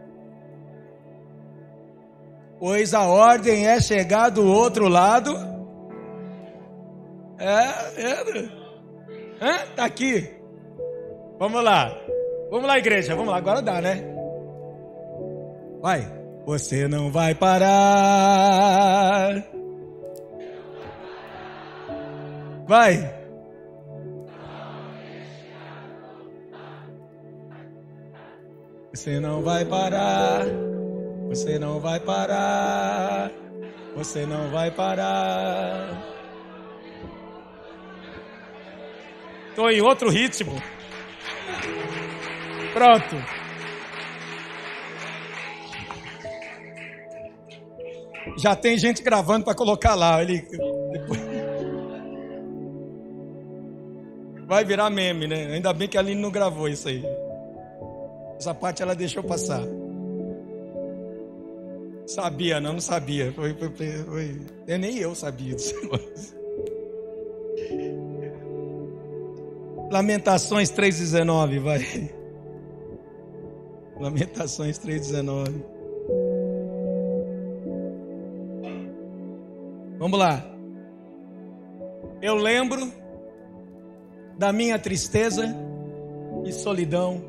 Pois a ordem é chegar do outro lado. Tá aqui. Vamos lá, igreja. Vamos lá, agora dá, né? Vai. Você não vai parar. Vai. Você não vai parar. Você não vai parar. Você não vai parar. Estou em outro ritmo. Pronto. Já tem gente gravando para colocar lá. Vai virar meme, né? Ainda bem que a Aline não gravou isso aí. Essa parte ela deixou passar. Sabia, não sabia. Foi. Nem eu sabia disso. Lamentações 3,19, vai. Lamentações 3,19. Vamos lá. Eu lembro da minha tristeza e solidão,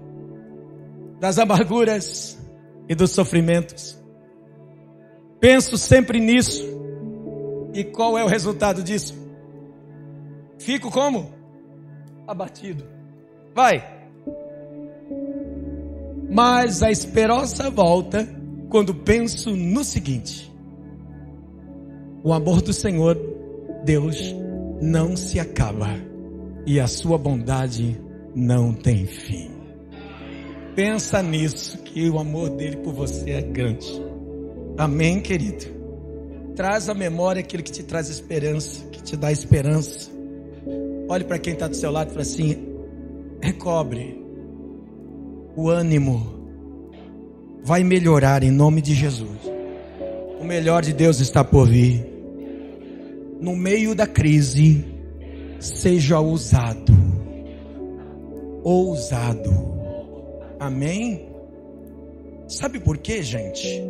das amarguras e dos sofrimentos. Penso sempre nisso. E qual é o resultado disso? Fico como? Abatido. Vai. Mas a esperança volta quando penso no seguinte: o amor do Senhor Deus não se acaba e a sua bondade não tem fim. Pensa nisso, que o amor dele por você é grande. Amém, querido? Traz à memória aquilo que te traz esperança, que te dá esperança. Olhe para quem está do seu lado e fala assim: recobre o ânimo, vai melhorar em nome de Jesus. O melhor de Deus está por vir. No meio da crise, seja ousado. Amém? Sabe por quê, gente?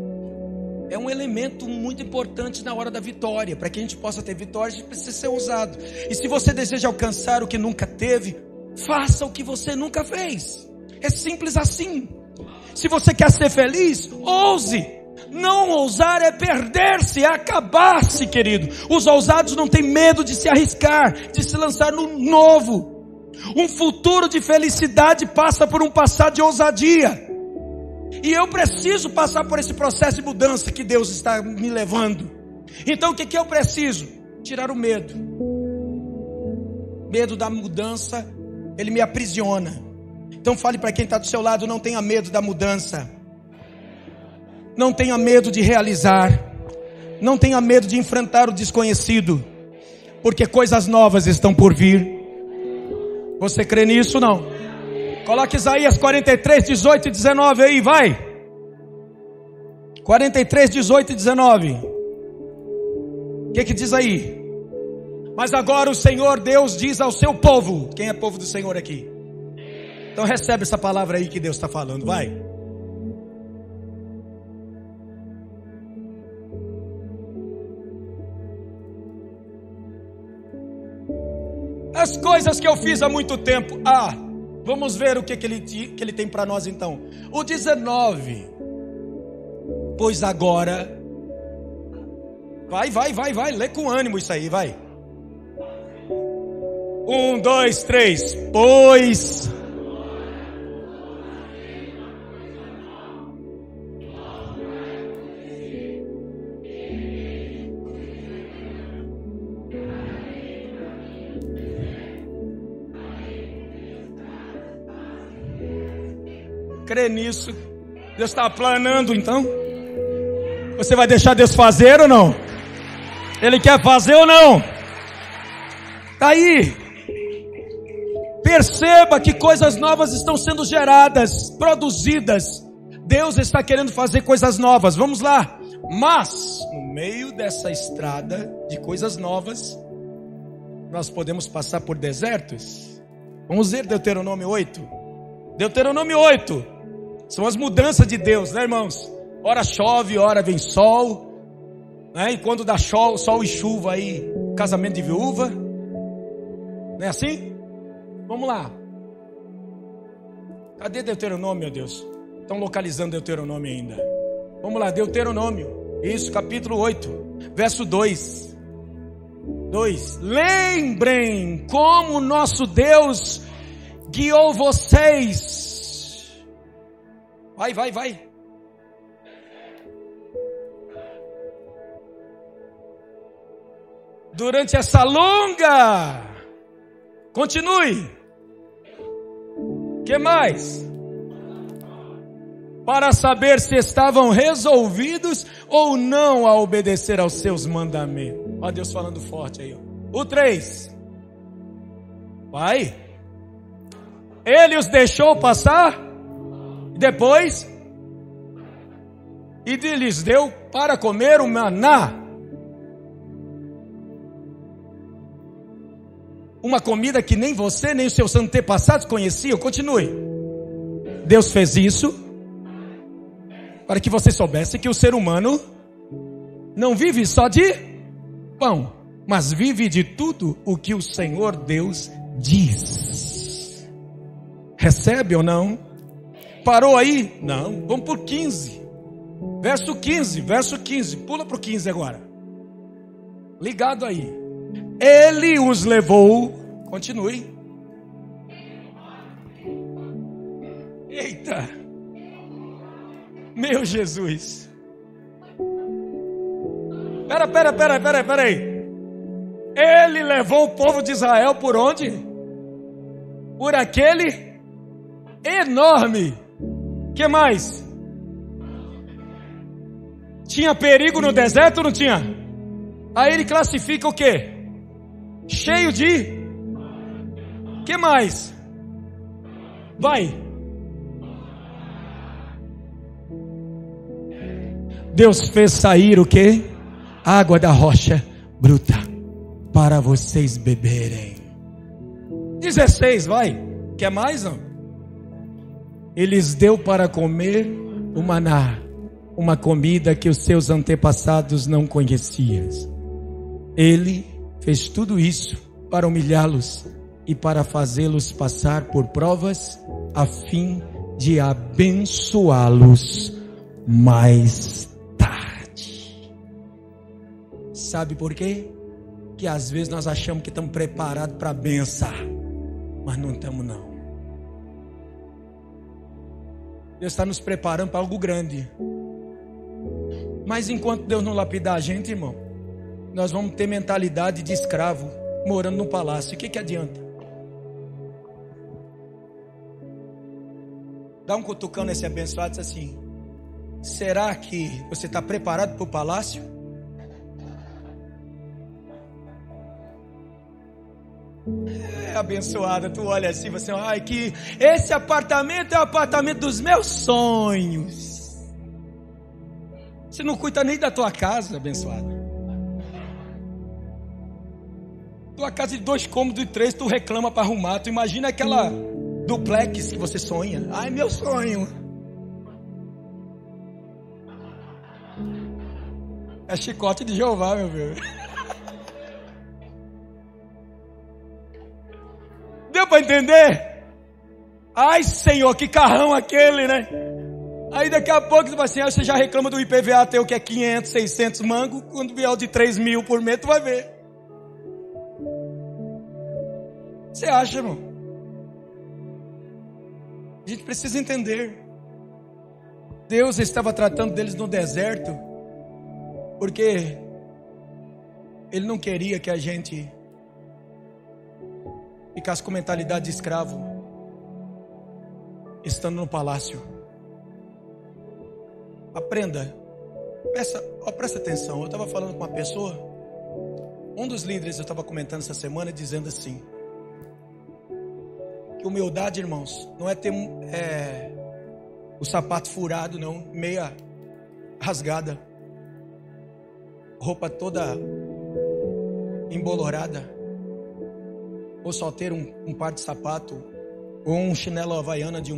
É um elemento muito importante na hora da vitória. Para que a gente possa ter vitória, a gente precisa ser ousado. E se você deseja alcançar o que nunca teve, faça o que você nunca fez. É simples assim. Se você quer ser feliz, ouse. Não ousar é perder-se, é acabar-se, querido. Os ousados não têm medo de se arriscar, de se lançar no novo. Um futuro de felicidade passa por um passado de ousadia. E eu preciso passar por esse processo de mudança que Deus está me levando. Então o que eu preciso? Tirar o medo. Medo da mudança, ele me aprisiona. Então fale para quem está do seu lado: não tenha medo da mudança. Não tenha medo de realizar. Não tenha medo de enfrentar o desconhecido. Porque coisas novas estão por vir. Você crê nisso ou não? Coloque Isaías 43, 18 e 19 aí, vai. 43, 18 e 19. O que diz aí? Mas agora o Senhor Deus diz ao seu povo. Quem é povo do Senhor aqui? Então recebe essa palavra aí que Deus está falando, vai. As coisas que eu fiz há muito tempo. Vamos ver o que ele tem para nós então. O 19. Pois agora. Vai. Lê com ânimo isso aí, vai. 1, 2, 3. Pois. Crê nisso. Deus está planando então. Você vai deixar Deus fazer ou não? Ele quer fazer ou não? Tá aí. Perceba que coisas novas estão sendo geradas, produzidas. Deus está querendo fazer coisas novas. Vamos lá. Mas no meio dessa estrada de coisas novas, nós podemos passar por desertos. Vamos ver Deuteronômio 8. Deuteronômio 8. São as mudanças de Deus, né, irmãos? Ora chove, ora vem sol, né? E quando dá sol e chuva aí, casamento de viúva. Não é assim? Vamos lá. Cadê Deuteronômio, meu Deus? Estão localizando Deuteronômio ainda. Vamos lá, Deuteronômio. Isso, capítulo 8, verso 2. Lembrem como nosso Deus guiou vocês. Vai. Durante essa longa. Continue. Que mais? Para saber se estavam resolvidos ou não a obedecer aos seus mandamentos. Ó Deus falando forte aí. Ó. O 3. Vai. Ele os deixou passar, depois, e lhes deu para comer o maná. Uma comida que nem você, nem os seus antepassados conheciam. Continue. Deus fez isso para que você soubesse que o ser humano não vive só de pão, mas vive de tudo o que o Senhor Deus diz. Recebe ou não? Parou aí? Não. Vamos por 15. Verso 15. Pula para o 15 agora. Ligado aí. Ele os levou. Continue. Eita. Meu Jesus. Pera aí. Ele levou o povo de Israel por onde? Por aquele enorme. Que mais? Tinha perigo no deserto ou não tinha? Aí ele classifica o quê? Cheio de... Que mais? Vai. Deus fez sair o quê? Água da rocha bruta para vocês beberem. 16, vai. Quer mais não? Ele lhes deu para comer o maná, uma comida que os seus antepassados não conheciam. Ele fez tudo isso para humilhá-los e para fazê-los passar por provas, a fim de abençoá-los mais tarde. Sabe por quê? Que às vezes nós achamos que estamos preparados para abençoar, mas não estamos não. Deus está nos preparando para algo grande. Mas enquanto Deus não lapidar a gente, irmão, nós vamos ter mentalidade de escravo, morando no palácio. O que adianta? Dá um cutucão nesse abençoado e diz assim: será que você está preparado para o palácio? Abençoada, tu olha assim, você, ai, que esse apartamento é o apartamento dos meus sonhos. Você não cuida nem da tua casa, abençoada. Tua casa de 2 cômodos e 3, tu reclama para arrumar. Tu imagina aquela duplex que você sonha. Ai, meu sonho. É chicote de Jeová, meu filho. Deu para entender? Ai, Senhor, que carrão aquele, né? Aí daqui a pouco assim, você já reclama do IPVA teu que é 500, 600 mango. Quando vier o de 3 mil por mês, tu vai ver. Você acha, irmão? A gente precisa entender. Deus estava tratando deles no deserto porque Ele não queria que a gente ficasse com mentalidade de escravo estando no palácio. Aprenda. Presta atenção. Eu estava falando com uma pessoa, um dos líderes, eu estava comentando essa semana, dizendo assim, que humildade, irmãos, não é ter o sapato furado, não, meia rasgada, roupa toda embolorada, ou só ter um par de sapato, ou um chinelo havaiana de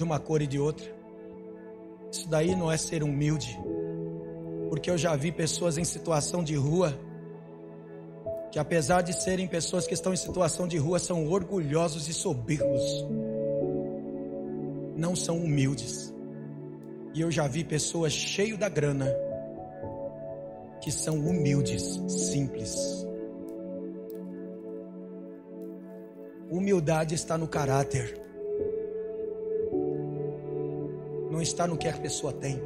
uma cor e de outra. Isso daí não é ser humilde, porque eu já vi pessoas em situação de rua, que apesar de serem pessoas que estão em situação de rua, são orgulhosos e soberbos, não são humildes. E eu já vi pessoas cheias da grana, que são humildes, simples. Humildade está no caráter, não está no que a pessoa tem.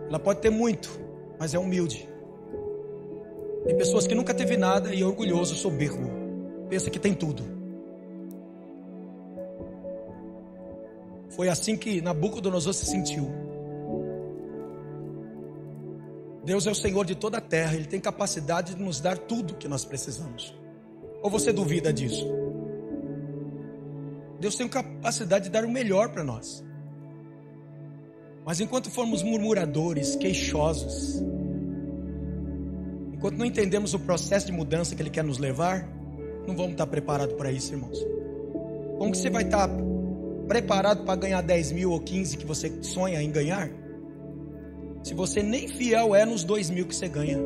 Ela pode ter muito, mas é humilde. Tem pessoas que nunca teve nada e é orgulhoso, soberbo, pensa que tem tudo. Foi assim que Nabucodonosor se sentiu. Deus é o Senhor de toda a terra, Ele tem capacidade de nos dar tudo que nós precisamos. Ou você duvida disso? Deus tem capacidade de dar o melhor para nós. Mas enquanto formos murmuradores, queixosos, enquanto não entendemos o processo de mudança que Ele quer nos levar, não vamos estar preparados para isso, irmãos. Como que você vai estar preparado para ganhar 10 mil ou 15 que você sonha em ganhar, se você nem fiel é nos 2 mil que você ganha?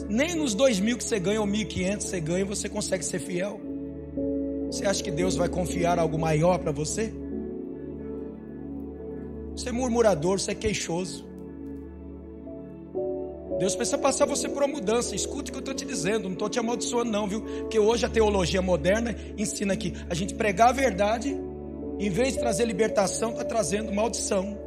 Nem nos 2 mil que você ganha ou 1.500 você ganha, você consegue ser fiel. Você acha que Deus vai confiar algo maior para você? Você é murmurador, você é queixoso. Deus precisa passar você por uma mudança. Escute o que eu estou te dizendo, não estou te amaldiçoando não, viu? Porque hoje a teologia moderna ensina que a gente pregar a verdade, em vez de trazer libertação, está trazendo maldição.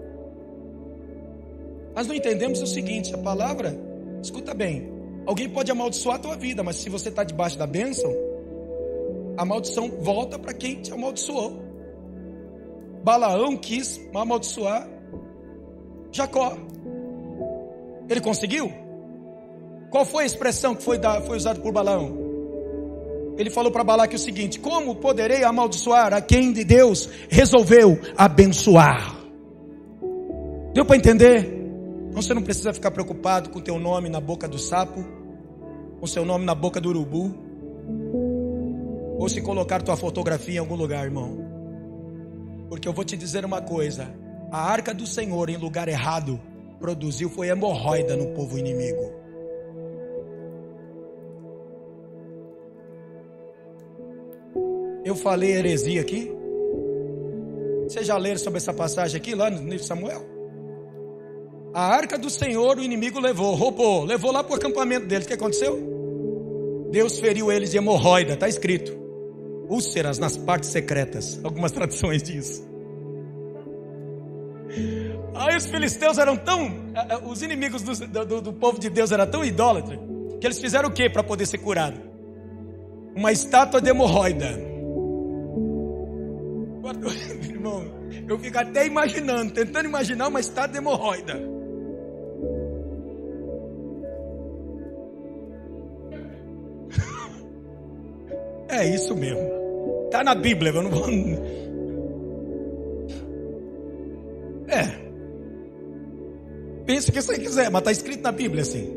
Nós não entendemos o seguinte, a palavra, escuta bem, alguém pode amaldiçoar a tua vida, mas se você está debaixo da bênção, a maldição volta para quem te amaldiçoou. Balaão quis amaldiçoar Jacó. Ele conseguiu? Qual foi a expressão que foi usada por Balaão? Ele falou para Balaque o seguinte: como poderei amaldiçoar a quem de Deus resolveu abençoar? Deu para entender? Então você não precisa ficar preocupado com o teu nome na boca do sapo, com o seu nome na boca do urubu, ou se colocar tua fotografia em algum lugar, irmão. Porque eu vou te dizer uma coisa: a arca do Senhor em lugar errado produziu foi hemorroida no povo inimigo. Eu falei heresia aqui? Vocês já leram sobre essa passagem aqui lá no livro de Samuel? A arca do Senhor o inimigo levou, roubou, levou lá para o acampamento deles. O que aconteceu? Deus feriu eles de hemorroida, está escrito. Úlceras nas partes secretas. Algumas traduções disso. Aí os filisteus eram tão... Os inimigos do povo de Deus eram tão idólatras, que eles fizeram o que para poder ser curado? Uma estátua de hemorroida. Irmão, eu fico até imaginando, tentando imaginar uma estátua de hemorroida. É isso mesmo. Está na Bíblia, eu não vou... Pense o que você quiser, mas está escrito na Bíblia assim.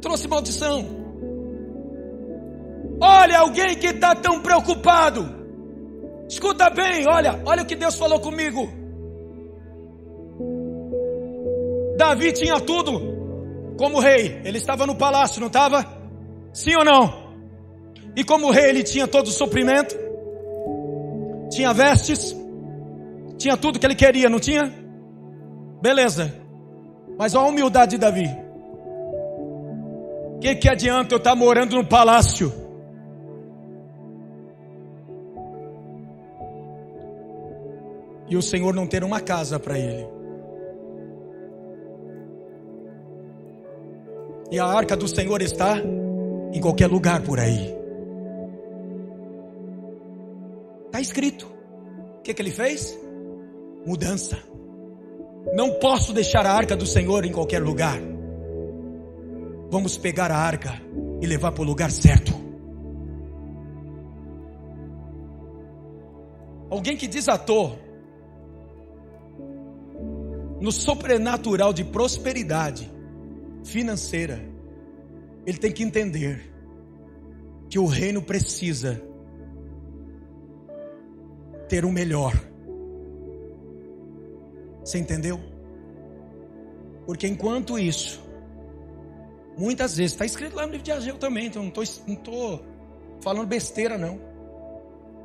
Trouxe maldição. Olha alguém que está tão preocupado. Escuta bem, olha o que Deus falou comigo. Davi tinha tudo como rei. Ele estava no palácio, não estava? Sim ou não? E como rei ele tinha todo o suprimento, tinha vestes, tinha tudo que ele queria, não tinha? Beleza. Mas olha a humildade de Davi. Que adianta eu estar morando no palácio? E o Senhor não ter uma casa para ele. E a arca do Senhor está em qualquer lugar por aí. Está escrito. O que ele fez? Mudança. Não posso deixar a arca do Senhor em qualquer lugar. Vamos pegar a arca e levar para o lugar certo. Alguém que desatou no sobrenatural de prosperidade financeira, ele tem que entender que o reino precisa ter o melhor. Você entendeu? Porque enquanto isso, muitas vezes, está escrito lá no livro de Ageu também, então não estou falando besteira não.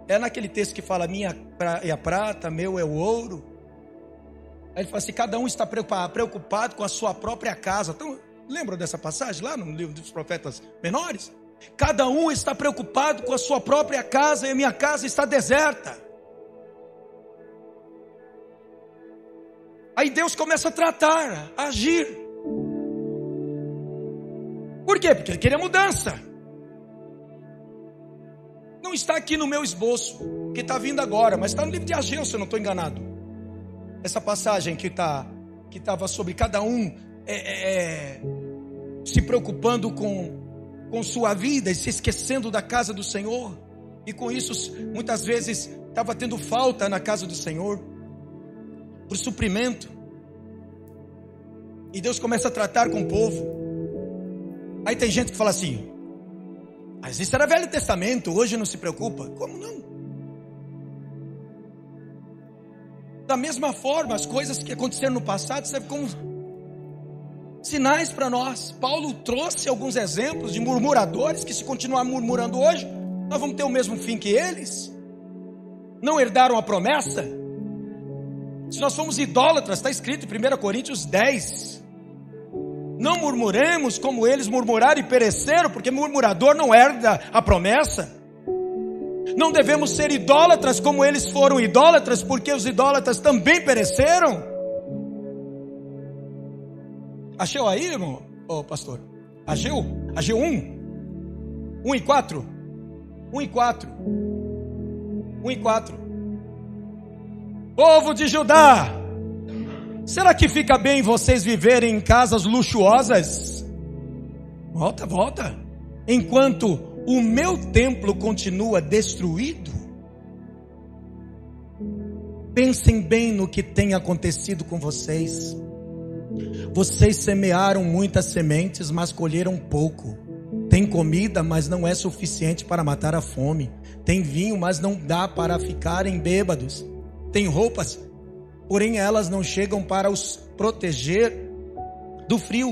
É naquele texto que fala, minha é a prata, meu é o ouro. Aí ele fala assim, cada um está preocupado com a sua própria casa. Então, lembra dessa passagem lá no livro dos profetas menores? Cada um está preocupado com a sua própria casa e a minha casa está deserta. Aí Deus começa a tratar, a agir. Por quê? Porque ele queria mudança. Não está aqui no meu esboço, que está vindo agora, mas está no livro de Ageu, se eu não estou enganado. Essa passagem que estava sobre cada um se preocupando com com sua vida e se esquecendo da casa do Senhor. E com isso, muitas vezes, estava tendo falta na casa do Senhor, por suprimento. E Deus começa a tratar com o povo. Aí tem gente que fala assim: mas isso era Velho Testamento, hoje não se preocupa. Como não? Da mesma forma, as coisas que aconteceram no passado servem como sinais para nós. Paulo trouxe alguns exemplos de murmuradores que, se continuar murmurando hoje, nós vamos ter o mesmo fim que eles. Não herdaram a promessa. Se nós somos idólatras, está escrito em 1 Coríntios 10. Não murmuremos como eles murmuraram e pereceram, porque murmurador não herda a promessa. Não devemos ser idólatras como eles foram idólatras, porque os idólatras também pereceram. Achou aí, irmão? Ô, pastor. Ageu 1. 1 e 4. 1 e 4. 1 e 4. Povo de Judá, será que fica bem vocês viverem em casas luxuosas? Volta. Enquanto o meu templo continua destruído? Pensem bem no que tem acontecido com vocês. Vocês semearam muitas sementes, mas colheram pouco. Tem comida, mas não é suficiente para matar a fome. Tem vinho, mas não dá para ficarem bêbados. Tem roupas, porém elas não chegam para os proteger do frio.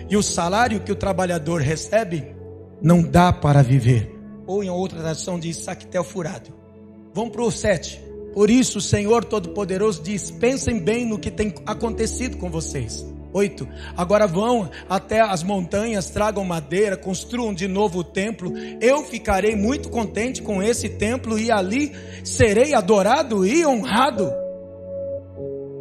E o salário que o trabalhador recebe não dá para viver. Ou em outra tradução diz saquetel furado. Vamos para o 7. Por isso o Senhor Todo-Poderoso diz: pensem bem no que tem acontecido com vocês. 8. Agora vão até as montanhas, tragam madeira, construam de novo o templo. Eu ficarei muito contente com esse templo e ali serei adorado e honrado.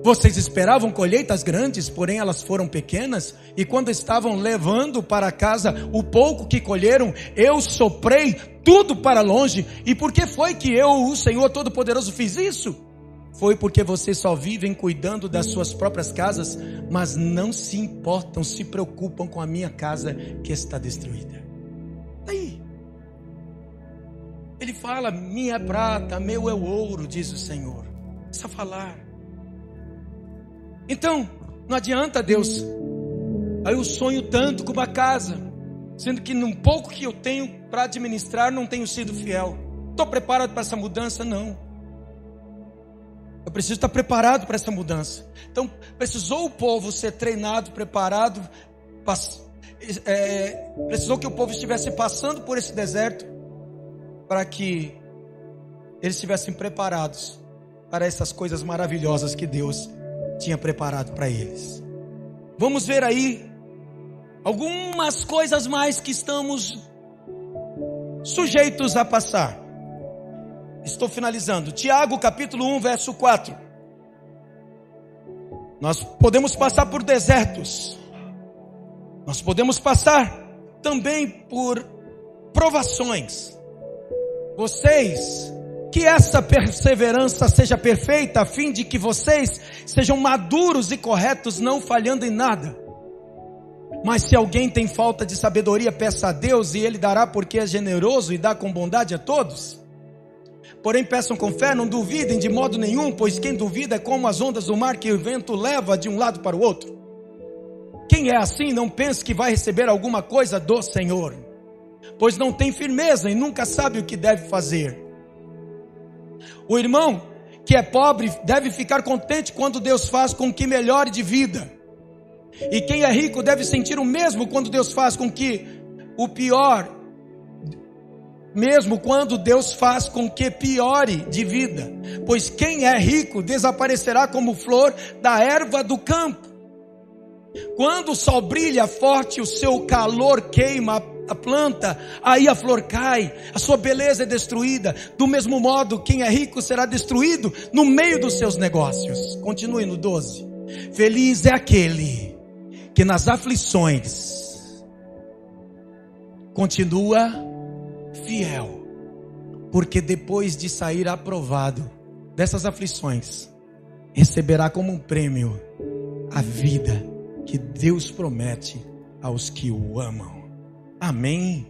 Vocês esperavam colheitas grandes, porém elas foram pequenas. E quando estavam levando para casa o pouco que colheram, eu soprei tudo para longe. E por que foi que eu, o Senhor Todo-Poderoso, fiz isso? Foi porque vocês só vivem cuidando das suas próprias casas, mas não se importam, se preocupam com a minha casa que está destruída. Aí ele fala: minha prata, meu é o ouro, diz o Senhor. Precisa falar. Então, não adianta, Deus, aí eu sonho tanto com uma casa, sendo que num pouco que eu tenho para administrar, não tenho sido fiel. Estou preparado para essa mudança? Não. Eu preciso estar preparado para essa mudança. Então, precisou o povo ser treinado, preparado, precisou que o povo estivesse passando por esse deserto, para que eles estivessem preparados para essas coisas maravilhosas que Deus tinha preparado para eles. Vamos ver aí algumas coisas mais que estamos sujeitos a passar. Estou finalizando. Tiago capítulo 1 verso 4. Nós podemos passar por desertos. Nós podemos passar também por provações. Vocês, que essa perseverança seja perfeita, a fim de que vocês sejam maduros e corretos, não falhando em nada. Mas se alguém tem falta de sabedoria, peça a Deus e Ele dará, porque é generoso e dá com bondade a todos. Porém peçam com fé, não duvidem de modo nenhum, pois quem duvida é como as ondas do mar que o vento leva de um lado para o outro. Quem é assim não pense que vai receber alguma coisa do Senhor, pois não tem firmeza e nunca sabe o que deve fazer. O irmão que é pobre deve ficar contente quando Deus faz com que melhore de vida. E quem é rico deve sentir o mesmo quando Deus faz com que o pior, mesmo quando Deus faz com que piore de vida. Pois quem é rico desaparecerá como flor da erva do campo. Quando o sol brilha forte, o seu calor queima a planta, aí a flor cai, a sua beleza é destruída. Do mesmo modo, quem é rico será destruído no meio dos seus negócios. Continue no 12. Feliz é aquele que nas aflições continua fiel, porque depois de sair aprovado dessas aflições, receberá como um prêmio a vida que Deus promete aos que o amam. Amém.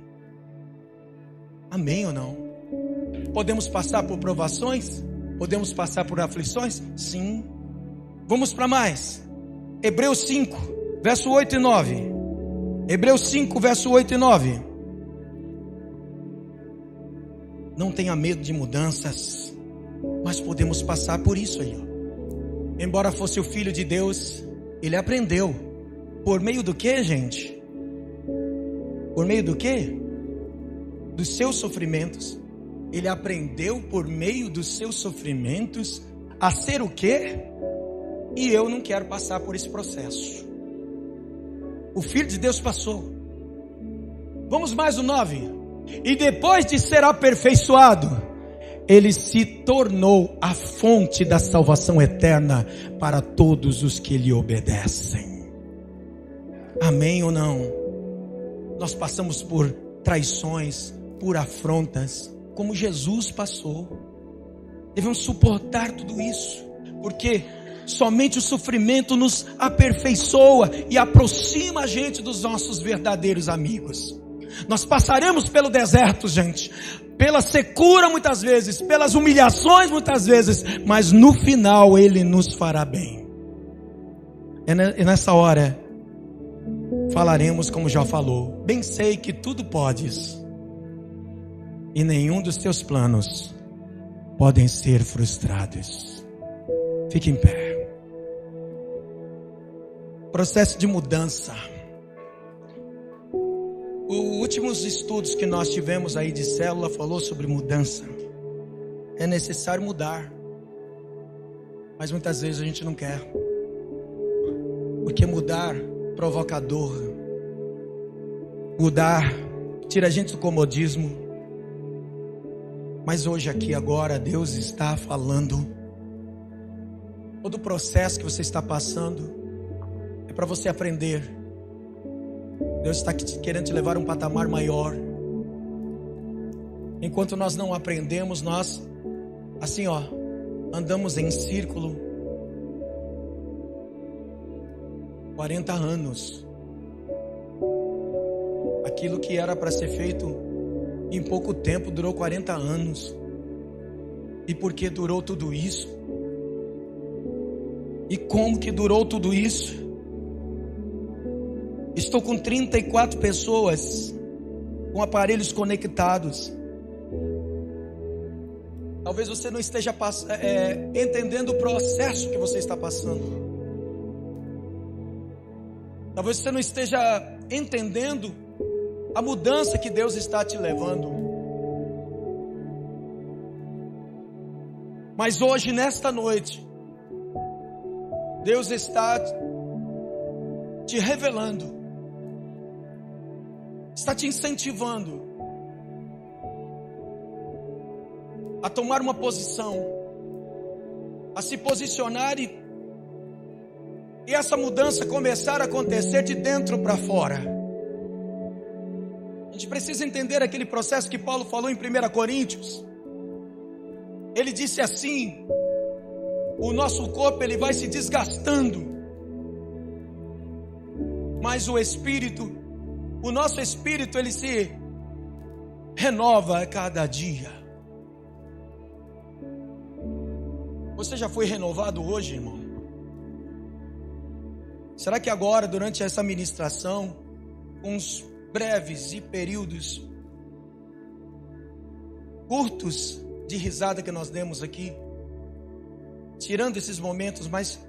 Amém ou não? Podemos passar por provações? Podemos passar por aflições? Sim. Vamos para mais. Hebreus 5, verso 8 e 9. Hebreus 5, verso 8 e 9. Não tenha medo de mudanças, mas podemos passar por isso aí, ó. Embora fosse o Filho de Deus, ele aprendeu. Por meio do que, gente? Por meio do que? Dos seus sofrimentos. Ele aprendeu por meio dos seus sofrimentos a ser o quê? E eu não quero passar por esse processo. O Filho de Deus passou. Vamos mais o 9. E depois de ser aperfeiçoado, ele se tornou a fonte da salvação eterna para todos os que lhe obedecem. Amém ou não? Nós passamos por traições, por afrontas, como Jesus passou. Devemos suportar tudo isso, porque somente o sofrimento nos aperfeiçoa e aproxima a gente dos nossos verdadeiros amigos. Nós passaremos pelo deserto, gente, pela secura muitas vezes, pelas humilhações muitas vezes, mas no final Ele nos fará bem. E nessa hora falaremos como já falou: bem sei que tudo podes, e nenhum dos teus planos podem ser frustrados. Fique em pé. Processo de mudança. Os últimos estudos que nós tivemos aí de célula falou sobre mudança. É necessário mudar, mas muitas vezes a gente não quer, porque mudar provoca dor. Mudar tira a gente do comodismo. Mas hoje aqui agora Deus está falando. Todo o processo que você está passando é para você aprender. Deus está querendo te levar a um patamar maior. Enquanto nós não aprendemos, nós, assim ó, andamos em círculo 40 anos. Aquilo que era para ser feito em pouco tempo durou 40 anos. E por que durou tudo isso? E como que durou tudo isso? Estou com 34 pessoas com aparelhos conectados. Talvez você não esteja entendendo o processo que você está passando. Talvez você não esteja entendendo a mudança que Deus está te levando. Mas hoje, nesta noite, Deus está te revelando, está te incentivando a tomar uma posição, a se posicionar e essa mudança começar a acontecer de dentro para fora. A gente precisa entender aquele processo que Paulo falou em 1 Coríntios. Ele disse assim: o nosso corpo ele vai se desgastando, mas o nosso espírito ele se renova a cada dia. Você já foi renovado hoje, irmão? Será que agora, durante essa ministração, uns breves e períodos curtos de risada que nós demos aqui, tirando esses momentos, mas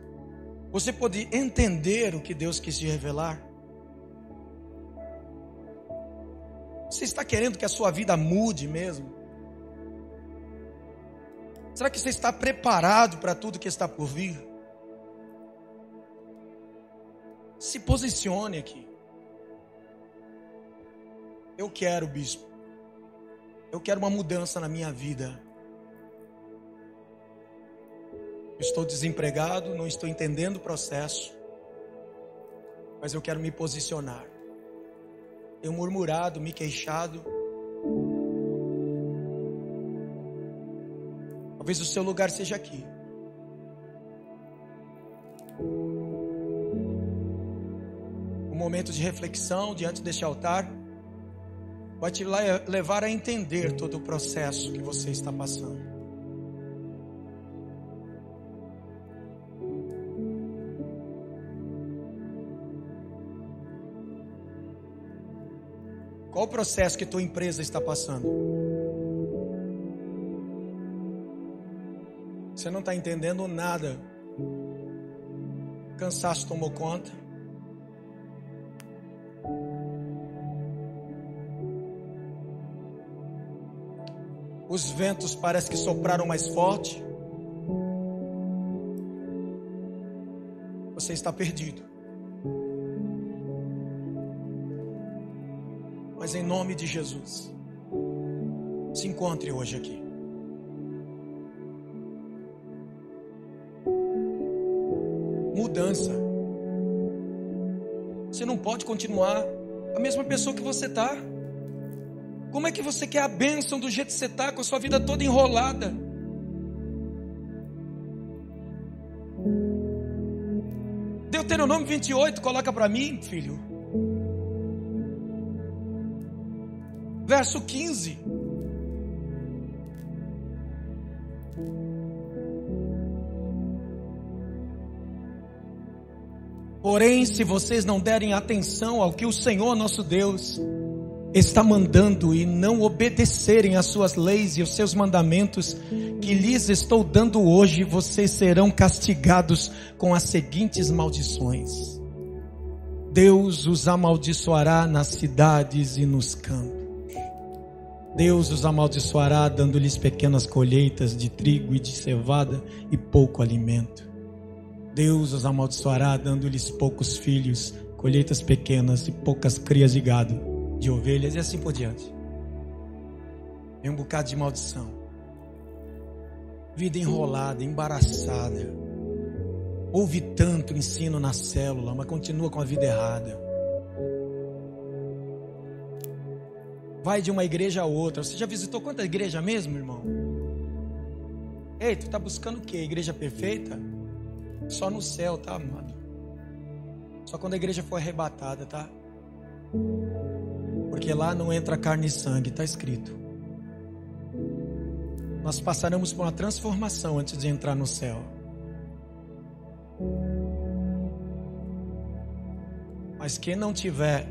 você pode entender o que Deus quis te revelar? Você está querendo que a sua vida mude mesmo? Será que você está preparado para tudo que está por vir? Se posicione aqui. Eu quero, bispo. Eu quero uma mudança na minha vida. Eu estou desempregado, não estou entendendo o processo, mas eu quero me posicionar. Tenho murmurado, me queixado. Talvez o seu lugar seja aqui. Um momento de reflexão diante deste altar. vai te levar a entender todo o processo que você está passando. Qual o processo que tua empresa está passando? Você não está entendendo nada. Cansaço tomou conta. Os ventos parece que sopraram mais forte. Você está perdido. Mas em nome de Jesus, se encontre hoje aqui. Mudança. Você não pode continuar a mesma pessoa que você está. Como é que você quer a bênção do jeito que você está, com a sua vida toda enrolada? Deuteronômio 28, coloca para mim, filho. Verso 15. Porém, se vocês não derem atenção ao que o Senhor nosso Deus está mandando e não obedecerem às suas leis e os seus mandamentos que lhes estou dando hoje, vocês serão castigados com as seguintes maldições. Deus os amaldiçoará nas cidades e nos campos. Deus os amaldiçoará dando-lhes pequenas colheitas de trigo e de cevada e pouco alimento. Deus os amaldiçoará dando-lhes poucos filhos, colheitas pequenas e poucas crias de gado, de ovelhas e assim por diante. Vem um bocado de maldição. Vida enrolada, embaraçada. Ouve tanto ensino na célula, mas continua com a vida errada. Vai de uma igreja a outra. Você já visitou quanta igreja mesmo, irmão? Ei, tu tá buscando o quê? Igreja perfeita? Só no céu, tá, amado? Só quando a igreja for arrebatada, tá? Porque lá não entra carne e sangue, tá escrito. Nós passaremos por uma transformação antes de entrar no céu. Mas quem não tiver,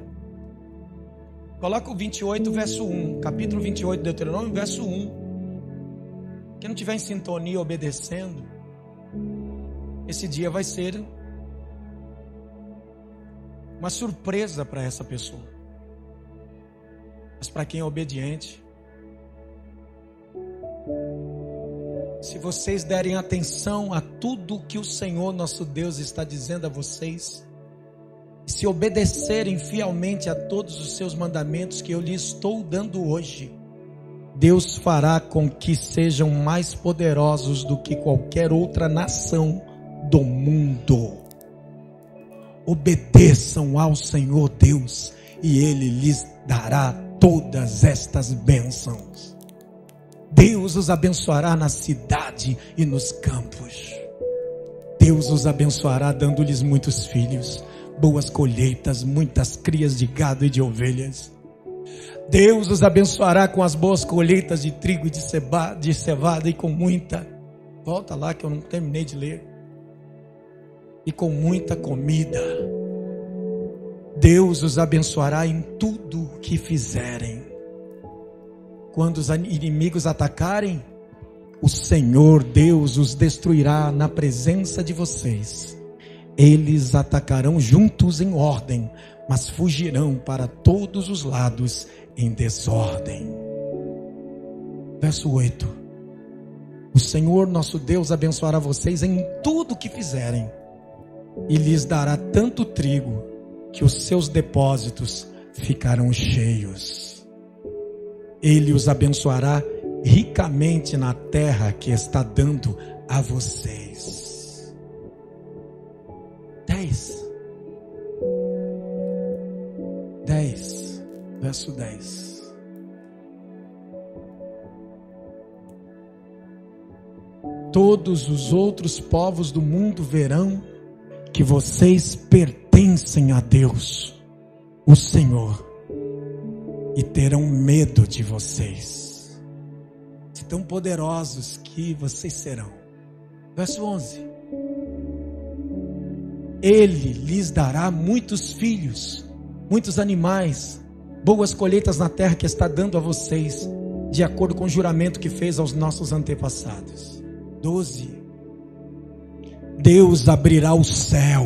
coloca o 28, verso 1, capítulo 28 de Deuteronômio, verso 1. Quem não tiver em sintonia, obedecendo, esse dia vai ser uma surpresa para essa pessoa. Mas para quem é obediente, se vocês derem atenção a tudo que o Senhor nosso Deus está dizendo a vocês, se obedecerem fielmente a todos os seus mandamentos que eu lhes estou dando hoje, Deus fará com que sejam mais poderosos do que qualquer outra nação do mundo. Obedeçam ao Senhor Deus e Ele lhes dará todas estas bênçãos. Deus os abençoará na cidade e nos campos. Deus os abençoará dando-lhes muitos filhos, boas colheitas, muitas crias de gado e de ovelhas. Deus os abençoará com as boas colheitas de trigo e de cevada e com muita... Volta lá que eu não terminei de ler. E com muita comida. Deus os abençoará em tudo o que fizerem. Quando os inimigos atacarem, o Senhor Deus os destruirá na presença de vocês. Eles atacarão juntos em ordem, mas fugirão para todos os lados em desordem. Verso 8. O Senhor nosso Deus abençoará vocês em tudo o que fizerem, e lhes dará tanto trigo que os seus depósitos ficarão cheios. Ele os abençoará ricamente na terra que está dando a vocês. 10, verso 10. Todos os outros povos do mundo verão que vocês pertencem a Deus, o Senhor, e terão medo de vocês, de tão poderosos que vocês serão. Verso 11: Ele lhes dará muitos filhos, muitos animais, boas colheitas na terra que está dando a vocês, de acordo com o juramento que fez aos nossos antepassados. 12: Deus abrirá o céu,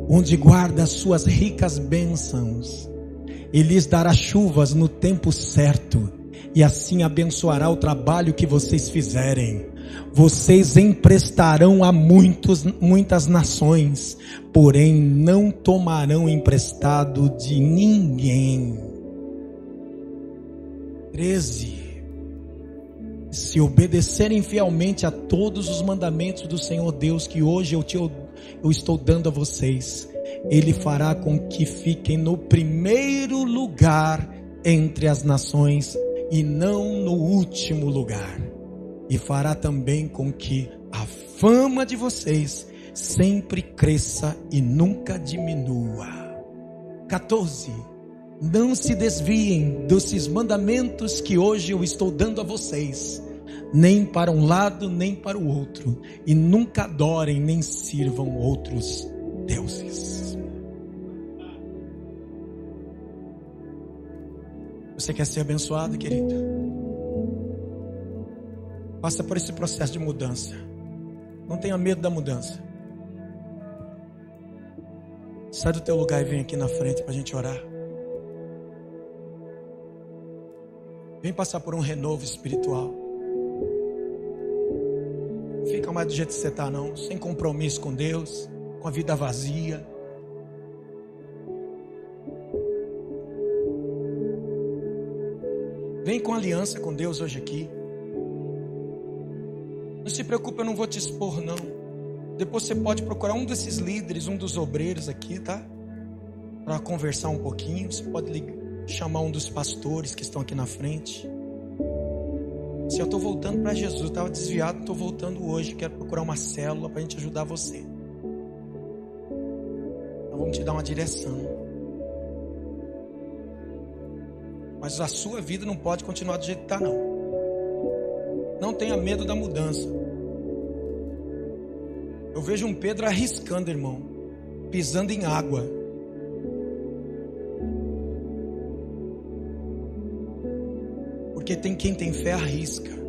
onde guarda as suas ricas bênçãos, e lhes dará chuvas no tempo certo, e assim abençoará o trabalho que vocês fizerem. Vocês emprestarão a muitas nações, porém não tomarão emprestado de ninguém. 13: Se obedecerem fielmente a todos os mandamentos do Senhor Deus que hoje eu estou dando a vocês, Ele fará com que fiquem no primeiro lugar entre as nações e não no último lugar. E fará também com que a fama de vocês sempre cresça e nunca diminua. 14: Não se desviem desses mandamentos que hoje eu estou dando a vocês, nem para um lado nem para o outro, e nunca adorem nem sirvam outros deuses. Você quer ser abençoado, querido? Passa por esse processo de mudança. Não tenha medo da mudança. Sai do teu lugar e vem aqui na frente para a gente orar. Vem passar por um renovo espiritual. Não fica mais do jeito que você está, não. Sem compromisso com Deus, com a vida vazia. Vem com aliança com Deus hoje aqui. Não se preocupe, eu não vou te expor, não. Depois você pode procurar um desses líderes, um dos obreiros aqui, tá? Para conversar um pouquinho. Você pode chamar um dos pastores que estão aqui na frente. Se eu estou voltando para Jesus, eu estava desviado, estou voltando hoje. Quero procurar uma célula para a gente ajudar você. Então vamos te dar uma direção. Mas a sua vida não pode continuar do jeito que está, não. Não tenha medo da mudança. Eu vejo um Pedro arriscando, irmão, pisando em água. Porque tem quem tem fé arrisca.